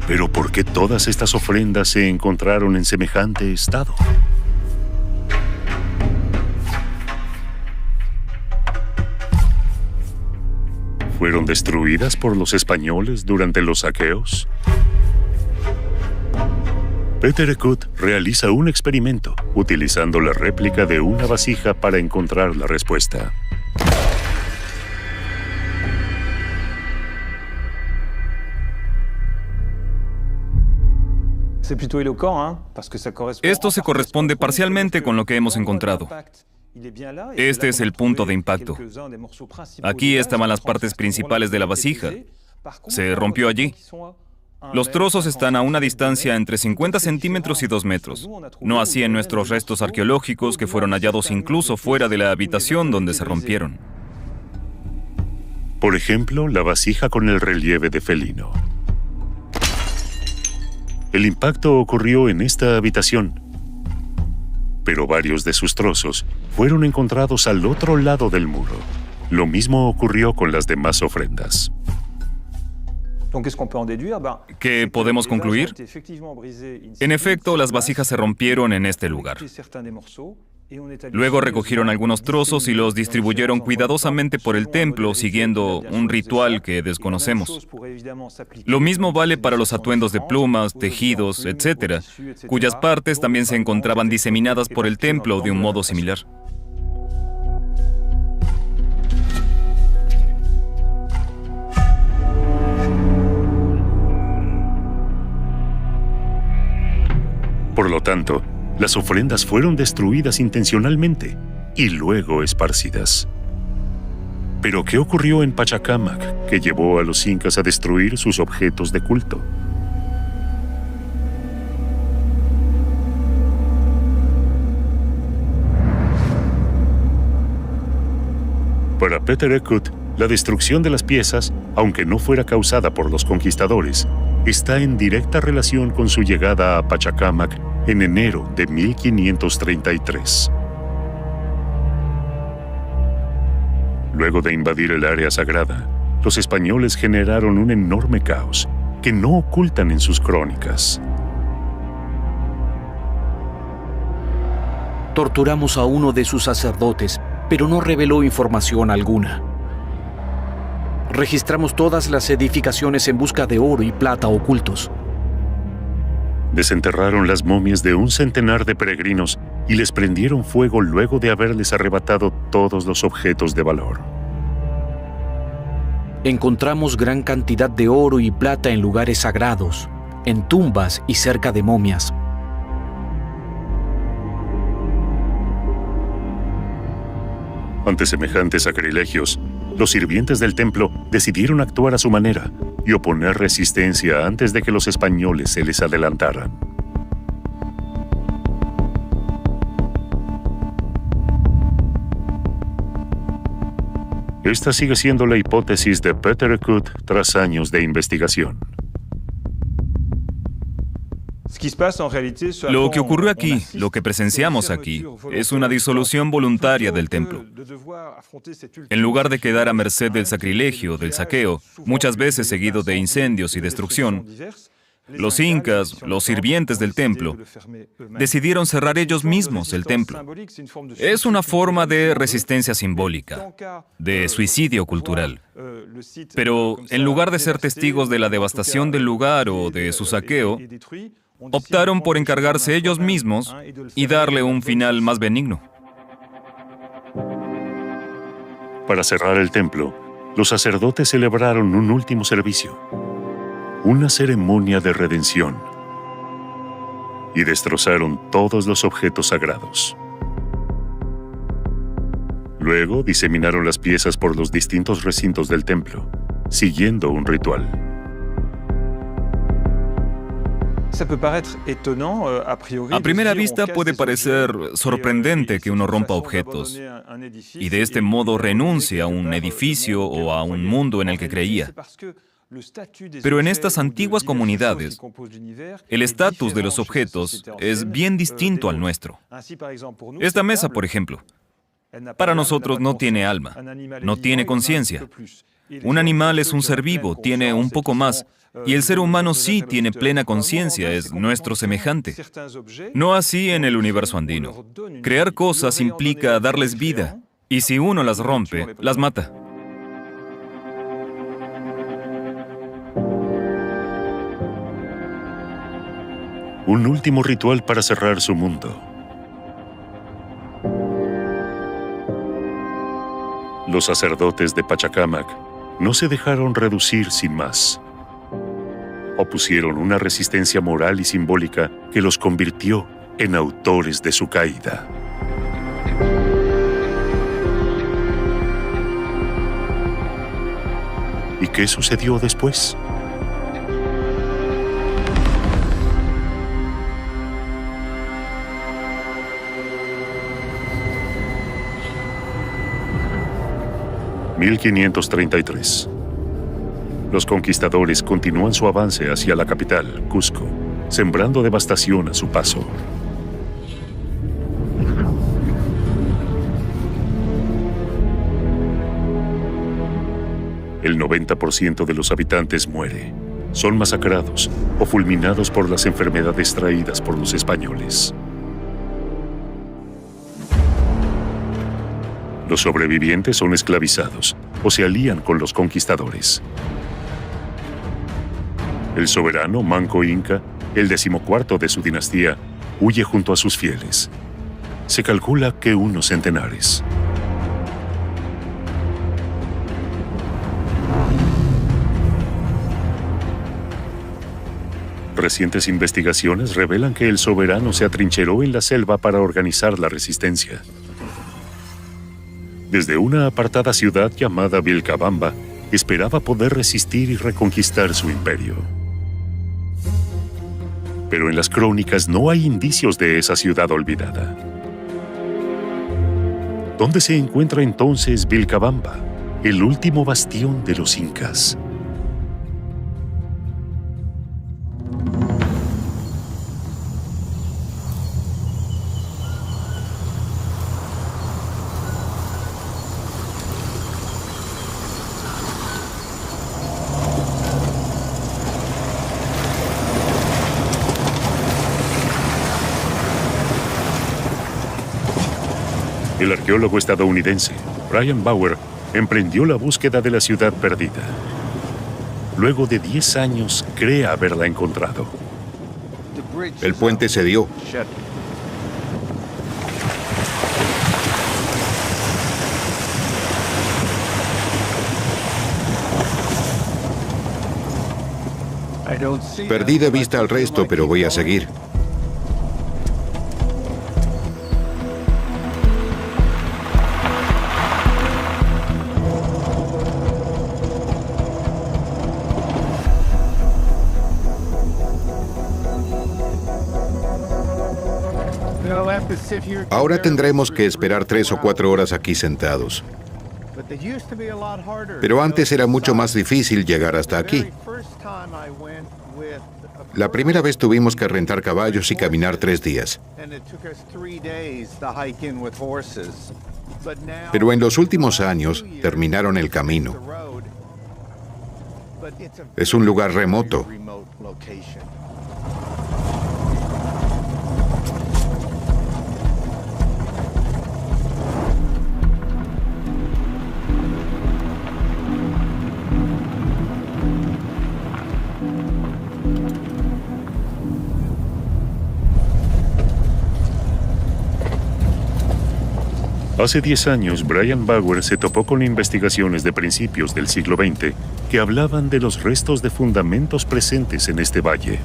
Pero ¿por qué todas estas ofrendas se encontraron en semejante estado? ¿Fueron destruidas por los españoles durante los saqueos? Peter Kut realiza un experimento utilizando la réplica de una vasija para encontrar la respuesta. Esto se corresponde parcialmente con lo que hemos encontrado. Este es el punto de impacto. Aquí estaban las partes principales de la vasija. Se rompió allí. Los trozos están a una distancia entre 50 centímetros y 2 metros. No así en nuestros restos arqueológicos que fueron hallados incluso fuera de la habitación donde se rompieron. Por ejemplo, la vasija con el relieve de felino. El impacto ocurrió en esta habitación, pero varios de sus trozos fueron encontrados al otro lado del muro. Lo mismo ocurrió con las demás ofrendas. ¿Qué podemos concluir? En efecto, las vasijas se rompieron en este lugar. Luego recogieron algunos trozos y los distribuyeron cuidadosamente por el templo, siguiendo un ritual que desconocemos. Lo mismo vale para los atuendos de plumas, tejidos, etc., cuyas partes también se encontraban diseminadas por el templo de un modo similar. Por lo tanto, las ofrendas fueron destruidas intencionalmente y luego esparcidas. Pero ¿qué ocurrió en Pachacámac que llevó a los incas a destruir sus objetos de culto? Para Peter Ekut, la destrucción de las piezas, aunque no fuera causada por los conquistadores, está en directa relación con su llegada a Pachacámac en enero de 1533. Luego de invadir el área sagrada, los españoles generaron un enorme caos que no ocultan en sus crónicas. Torturamos a uno de sus sacerdotes, pero no reveló información alguna. Registramos todas las edificaciones en busca de oro y plata ocultos. Desenterraron las momias de un centenar de peregrinos y les prendieron fuego luego de haberles arrebatado todos los objetos de valor. Encontramos gran cantidad de oro y plata en lugares sagrados, en tumbas y cerca de momias. Ante semejantes sacrilegios, los sirvientes del templo decidieron actuar a su manera y oponer resistencia antes de que los españoles se les adelantaran. Esta sigue siendo la hipótesis de Peter Ekut tras años de investigación. Lo que ocurrió aquí, lo que presenciamos aquí, es una disolución voluntaria del templo. En lugar de quedar a merced del sacrilegio, del saqueo, muchas veces seguido de incendios y destrucción, los incas, los sirvientes del templo, decidieron cerrar ellos mismos el templo. Es una forma de resistencia simbólica, de suicidio cultural. Pero en lugar de ser testigos de la devastación del lugar o de su saqueo, optaron por encargarse ellos mismos y darle un final más benigno. Para cerrar el templo, los sacerdotes celebraron un último servicio, una ceremonia de redención, y destrozaron todos los objetos sagrados. Luego diseminaron las piezas por los distintos recintos del templo, siguiendo un ritual. A primera vista puede parecer sorprendente que uno rompa objetos y de este modo renuncie a un edificio o a un mundo en el que creía. Pero en estas antiguas comunidades, el estatus de los objetos es bien distinto al nuestro. Esta mesa, por ejemplo, para nosotros no tiene alma, no tiene conciencia. Un animal es un ser vivo, tiene un poco más, y el ser humano sí tiene plena conciencia, es nuestro semejante. No así en el universo andino. Crear cosas implica darles vida, y si uno las rompe, las mata. Un último ritual para cerrar su mundo. Los sacerdotes de Pachacámac no se dejaron reducir sin más. Opusieron una resistencia moral y simbólica que los convirtió en autores de su caída. ¿Y qué sucedió después? ...1533... Los conquistadores continúan su avance hacia la capital, Cusco, sembrando devastación a su paso. El 90% de los habitantes muere, son masacrados o fulminados por las enfermedades traídas por los españoles. Los sobrevivientes son esclavizados o se alían con los conquistadores. El soberano Manco Inca, el 14º de su dinastía, huye junto a sus fieles. Se calcula que unos centenares. Recientes investigaciones revelan que el soberano se atrincheró en la selva para organizar la resistencia. Desde una apartada ciudad llamada Vilcabamba, esperaba poder resistir y reconquistar su imperio. Pero en las crónicas no hay indicios de esa ciudad olvidada. ¿Dónde se encuentra entonces Vilcabamba, el último bastión de los incas? El arqueólogo estadounidense Brian Bauer emprendió la búsqueda de la ciudad perdida. Luego de 10 años, cree haberla encontrado. El puente cedió. Perdí de vista al resto, pero voy a seguir. Ahora tendremos que esperar 3 o 4 horas aquí sentados. Pero antes era mucho más difícil llegar hasta aquí. La primera vez tuvimos que rentar caballos y caminar 3 días. Pero en los últimos años terminaron el camino. Es un lugar remoto. Hace 10 años, Brian Bauer se topó con investigaciones de principios del siglo XX que hablaban de los restos de fundamentos presentes en este valle.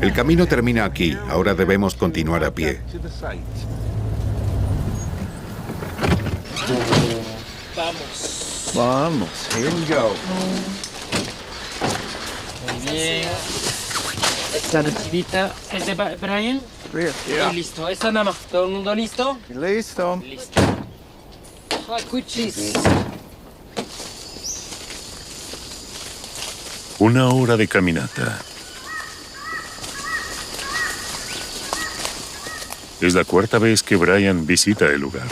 El camino termina aquí. Ahora debemos continuar a pie. Vamos, here we go. Muy bien. Esta recibita es de Brian. Yeah. Y listo, esta nada más. ¿Todo el mundo listo? Listo. Listo. Cuchis. 1 hora de caminata. Es la 4ª vez que Brian visita el lugar.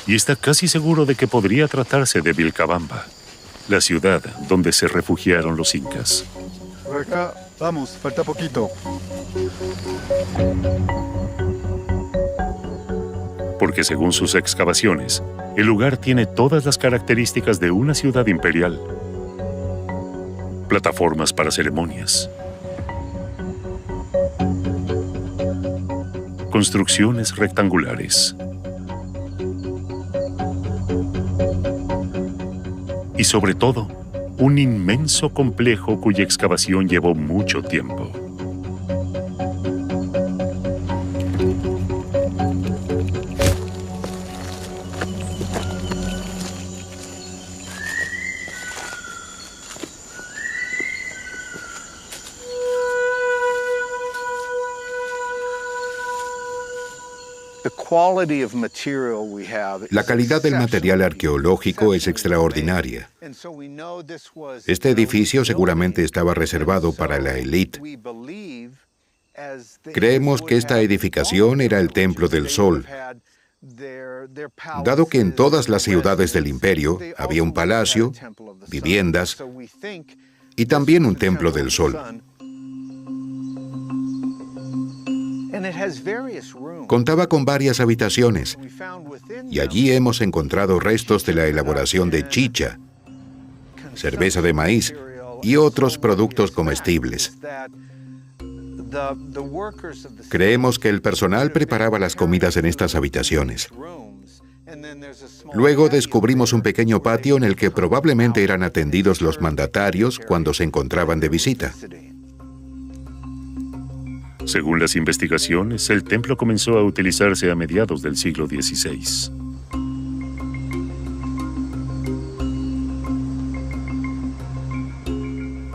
Y está casi seguro de que podría tratarse de Vilcabamba, la ciudad donde se refugiaron los incas. Por acá, vamos, falta poquito. Porque según sus excavaciones, el lugar tiene todas las características de una ciudad imperial. Plataformas para ceremonias. Construcciones rectangulares. Y sobre todo, un inmenso complejo cuya excavación llevó mucho tiempo. La calidad del material arqueológico es extraordinaria. Este edificio seguramente estaba reservado para la élite. Creemos que esta edificación era el Templo del Sol, dado que en todas las ciudades del imperio había un palacio, viviendas y también un Templo del Sol. Contaba con varias habitaciones y allí hemos encontrado restos de la elaboración de chicha, cerveza de maíz y otros productos comestibles. Creemos que el personal preparaba las comidas en estas habitaciones. Luego descubrimos un pequeño patio en el que probablemente eran atendidos los mandatarios cuando se encontraban de visita. Según las investigaciones, el templo comenzó a utilizarse a mediados del siglo XVI.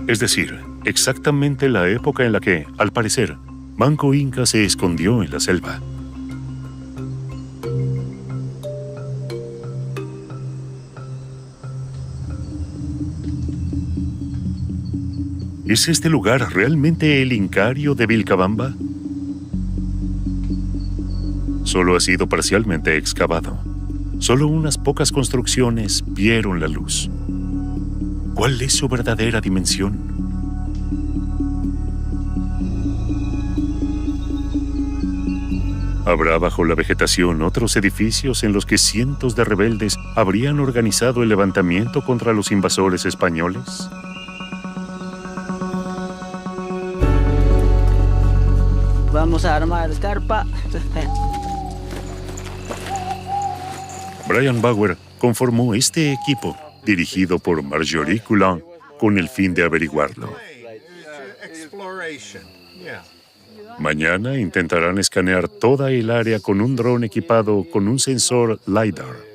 Es decir, exactamente la época en la que, al parecer, Manco Inca se escondió en la selva. ¿Es este lugar realmente el Incario de Vilcabamba? Solo ha sido parcialmente excavado. Solo unas pocas construcciones vieron la luz. ¿Cuál es su verdadera dimensión? ¿Habrá bajo la vegetación otros edificios en los que cientos de rebeldes habrían organizado el levantamiento contra los invasores españoles? Vamos a armar carpa. Brian Bauer conformó este equipo, dirigido por Marjorie Coulon, con el fin de averiguarlo. Mañana intentarán escanear toda el área con un dron equipado con un sensor LiDAR.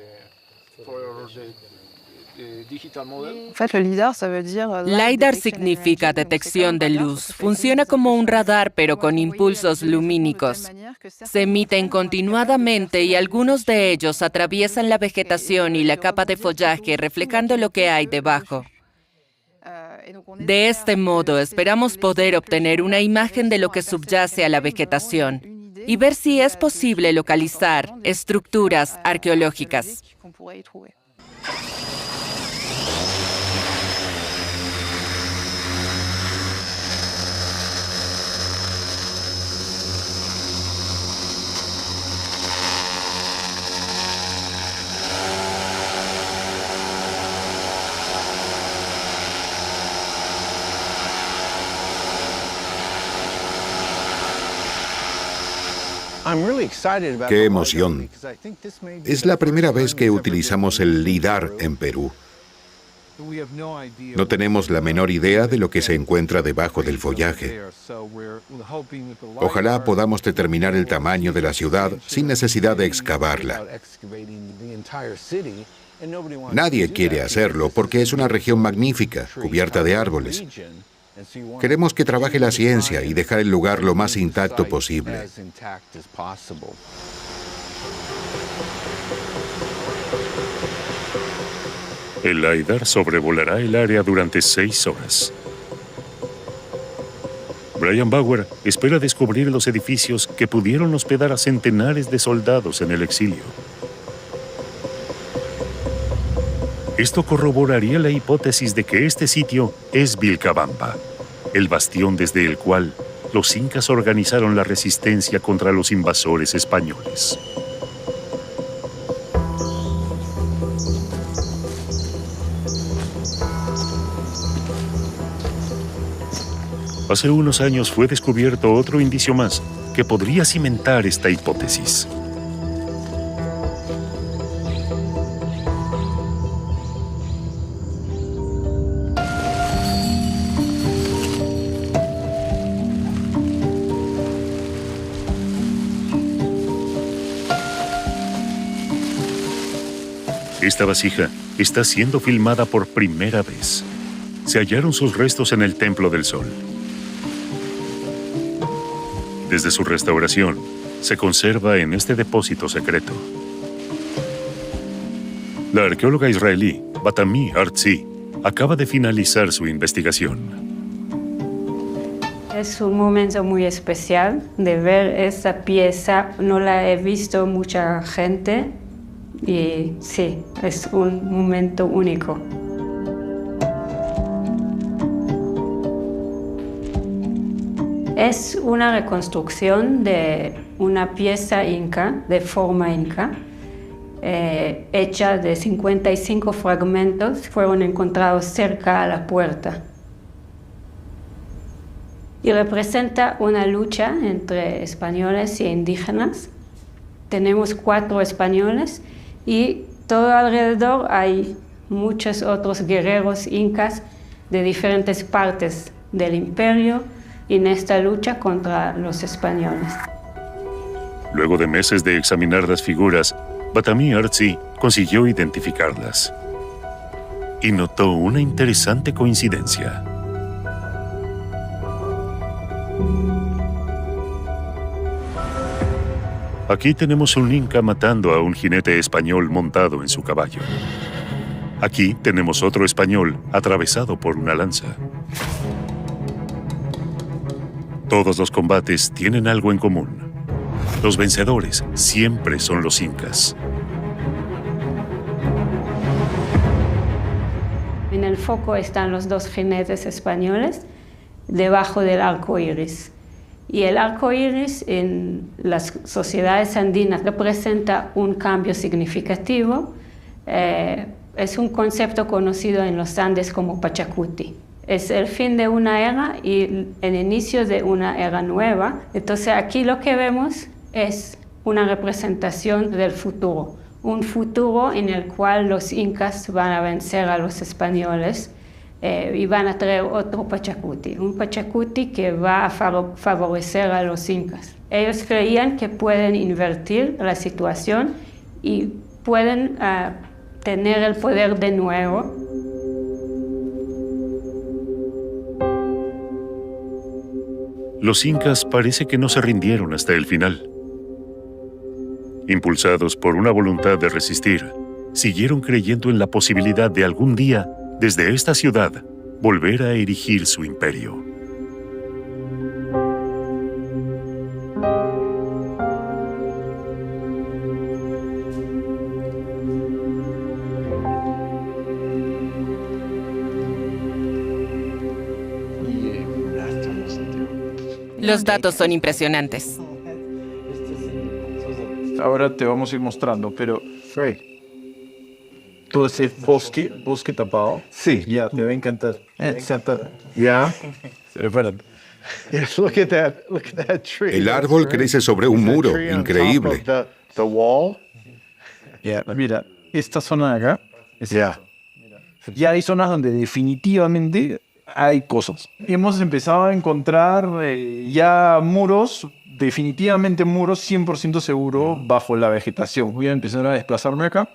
LiDAR significa detección de luz. Funciona como un radar, pero con impulsos lumínicos. Se emiten continuadamente y algunos de ellos atraviesan la vegetación y la capa de follaje, reflejando lo que hay debajo. De este modo, esperamos poder obtener una imagen de lo que subyace a la vegetación y ver si es posible localizar estructuras arqueológicas. ¡Qué emoción! Es la primera vez que utilizamos el LiDAR en Perú. No tenemos la menor idea de lo que se encuentra debajo del follaje. Ojalá podamos determinar el tamaño de la ciudad sin necesidad de excavarla. Nadie quiere hacerlo porque es una región magnífica, cubierta de árboles. Queremos que trabaje la ciencia y dejar el lugar lo más intacto posible. El LiDAR sobrevolará el área durante 6 horas. Brian Bauer espera descubrir los edificios que pudieron hospedar a centenares de soldados en el exilio. Esto corroboraría la hipótesis de que este sitio es Vilcabamba, el bastión desde el cual los incas organizaron la resistencia contra los invasores españoles. Hace unos años fue descubierto otro indicio más que podría cimentar esta hipótesis. Esta vasija está siendo filmada por primera vez. Se hallaron sus restos en el Templo del Sol. Desde su restauración, se conserva en este depósito secreto. La arqueóloga israelí Batami Artzi acaba de finalizar su investigación. Es un momento muy especial de ver esta pieza. No la he visto mucha gente y sí, es un momento único. Es una reconstrucción de una pieza inca, de forma inca, hecha de 55 fragmentos, fueron encontrados cerca a la puerta. Y representa una lucha entre españoles e indígenas. Tenemos 4 españoles y todo alrededor hay muchos otros guerreros incas de diferentes partes del imperio en esta lucha contra los españoles. Luego de meses de examinar las figuras, Batami Artzi consiguió identificarlas y notó una interesante coincidencia. Aquí tenemos un inca matando a un jinete español montado en su caballo. Aquí tenemos otro español atravesado por una lanza. Todos los combates tienen algo en común. Los vencedores siempre son los incas. En el foco están los 2 jinetes españoles debajo del arco iris. Y el arco iris en las sociedades andinas representa un cambio significativo. Es un concepto conocido en los Andes como Pachacuti. Es el fin de una era y el inicio de una era nueva. Entonces aquí lo que vemos es una representación del futuro. Un futuro en el cual los incas van a vencer a los españoles y van a traer otro Pachacuti. Un Pachacuti que va a favorecer a los incas. Ellos creían que pueden invertir la situación y pueden tener el poder de nuevo. Los incas parece que no se rindieron hasta el final. Impulsados por una voluntad de resistir, siguieron creyendo en la posibilidad de algún día, desde esta ciudad, volver a erigir su imperio. Los datos son impresionantes. Ahora te vamos a ir mostrando, pero... ¿Tú decís bosque tapado? Sí. Ya, te va a encantar. Ya. El árbol crece sobre un muro, increíble. Mira, esta zona de acá. Ya hay zonas donde definitivamente hay cosas. Hemos empezado a encontrar ya muros, definitivamente muros 100% seguro bajo la vegetación. Voy a empezar a desplazarme acá.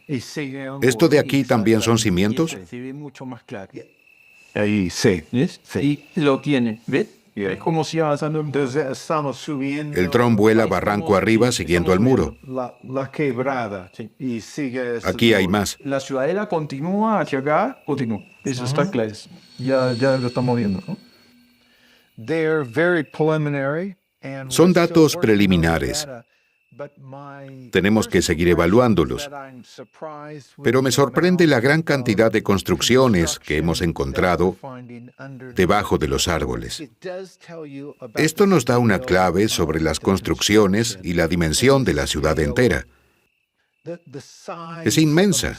¿Esto de aquí también son cimientos? Se ve mucho más claro. Ahí, sí. ¿Ves? Sí. Y lo tiene. ¿Ves? Es como si avanzando. Entonces estamos subiendo. El dron vuela barranco arriba siguiendo el muro. La quebrada. Sí. Y sigue. Aquí hay más. La ciudadela continúa hacia acá. Continúa. Eso está claro. Ya lo estamos viendo, ¿no? Son datos preliminares. Tenemos que seguir evaluándolos. Pero me sorprende la gran cantidad de construcciones que hemos encontrado debajo de los árboles. Esto nos da una clave sobre las construcciones y la dimensión de la ciudad entera. Es inmensa.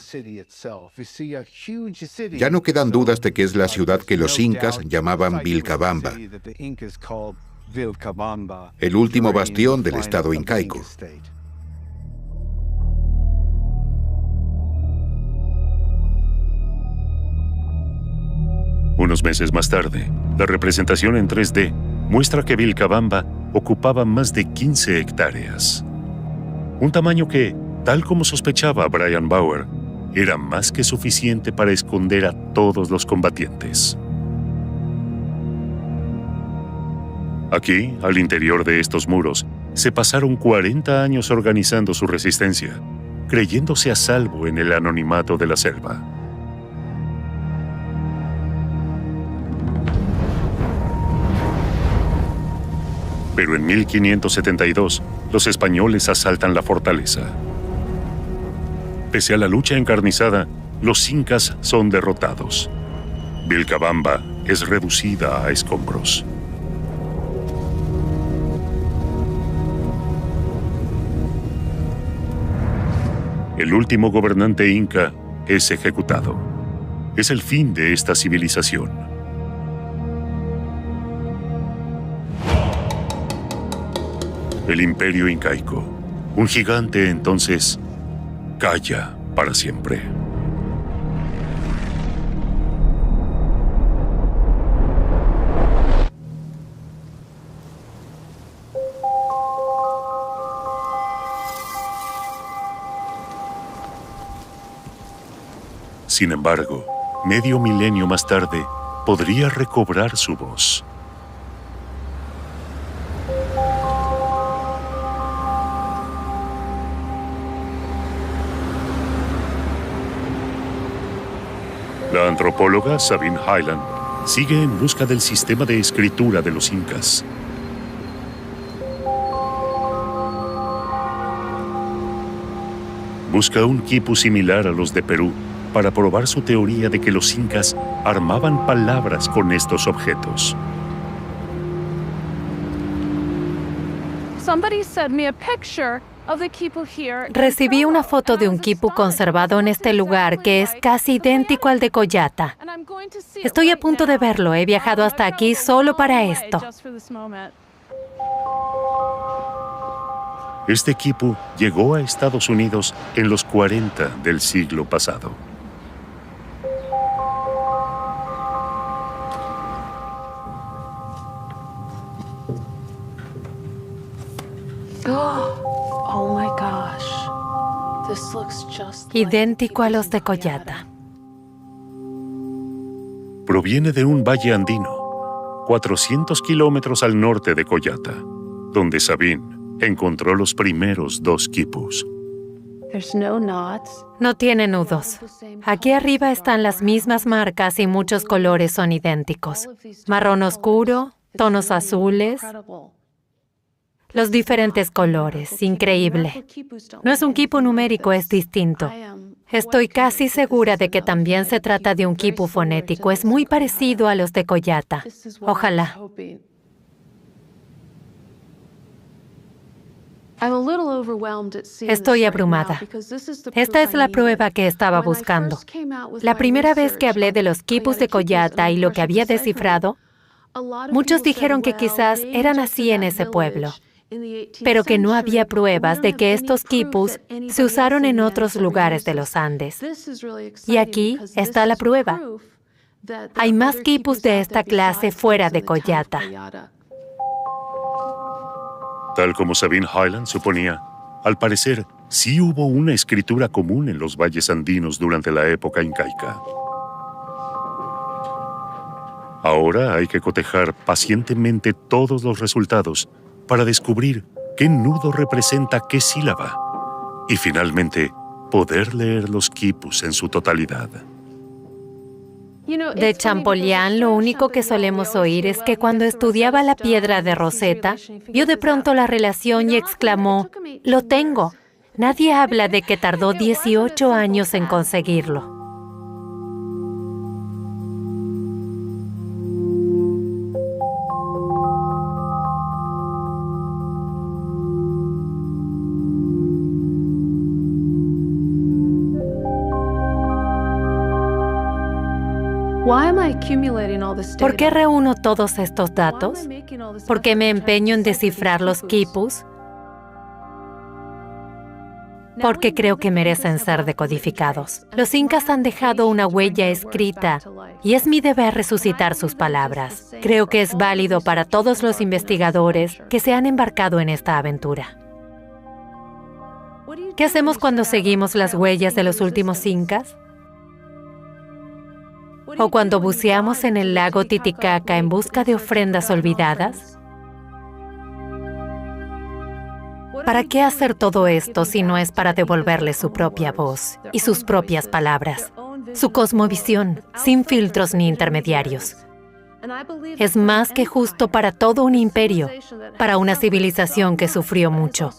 Ya no quedan dudas de que es la ciudad que los incas llamaban Vilcabamba, el último bastión del estado incaico. Unos meses más tarde, la representación en 3D muestra que Vilcabamba ocupaba más de 15 hectáreas. Un tamaño que, tal como sospechaba Brian Bauer, era más que suficiente para esconder a todos los combatientes. Aquí, al interior de estos muros, se pasaron 40 años organizando su resistencia, creyéndose a salvo en el anonimato de la selva. Pero en 1572, los españoles asaltan la fortaleza. Pese a la lucha encarnizada, los incas son derrotados. Vilcabamba es reducida a escombros. El último gobernante inca es ejecutado. Es el fin de esta civilización. El imperio incaico, un gigante entonces, calla para siempre. Sin embargo, medio milenio más tarde, podría recobrar su voz. La antropóloga Sabine Hyland sigue en busca del sistema de escritura de los incas. Busca un quipu similar a los de Perú para probar su teoría de que los incas armaban palabras con estos objetos. Recibí una foto de un quipu conservado en este lugar que es casi idéntico al de Collata. Estoy a punto de verlo. He viajado hasta aquí solo para esto. Este quipu llegó a Estados Unidos en los 40 del siglo pasado. Idéntico a los de Collata. Proviene de un valle andino, 400 kilómetros al norte de Collata, donde Sabine encontró los primeros 2 quipus. No tiene nudos. Aquí arriba están las mismas marcas y muchos colores son idénticos. Marrón oscuro, tonos azules, los diferentes colores. Increíble. No es un quipu numérico, es distinto. Estoy casi segura de que también se trata de un quipu fonético. Es muy parecido a los de Collata. Ojalá. Estoy abrumada. Esta es la prueba que estaba buscando. La primera vez que hablé de los quipus de Collata y lo que había descifrado, muchos dijeron que quizás eran así en ese pueblo, pero que no había pruebas de que estos quipus se usaron en otros lugares de los Andes. Y aquí está la prueba. Hay más quipus de esta clase fuera de Collata. Tal como Sabine Hyland suponía, al parecer sí hubo una escritura común en los valles andinos durante la época incaica. Ahora hay que cotejar pacientemente todos los resultados para descubrir qué nudo representa qué sílaba y finalmente poder leer los quipus en su totalidad. De Champollion, lo único que solemos oír es que cuando estudiaba la piedra de Rosetta, vio de pronto la relación y exclamó, «¡Lo tengo!». Nadie habla de que tardó 18 años en conseguirlo. ¿Por qué reúno todos estos datos? ¿Por qué me empeño en descifrar los quipus? Porque creo que merecen ser decodificados. Los incas han dejado una huella escrita y es mi deber resucitar sus palabras. Creo que es válido para todos los investigadores que se han embarcado en esta aventura. ¿Qué hacemos cuando seguimos las huellas de los últimos incas? ¿O cuando buceamos en el lago Titicaca en busca de ofrendas olvidadas? ¿Para qué hacer todo esto si no es para devolverle su propia voz y sus propias palabras? Su cosmovisión, sin filtros ni intermediarios. Es más que justo para todo un imperio, para una civilización que sufrió mucho,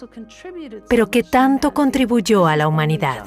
pero que tanto contribuyó a la humanidad.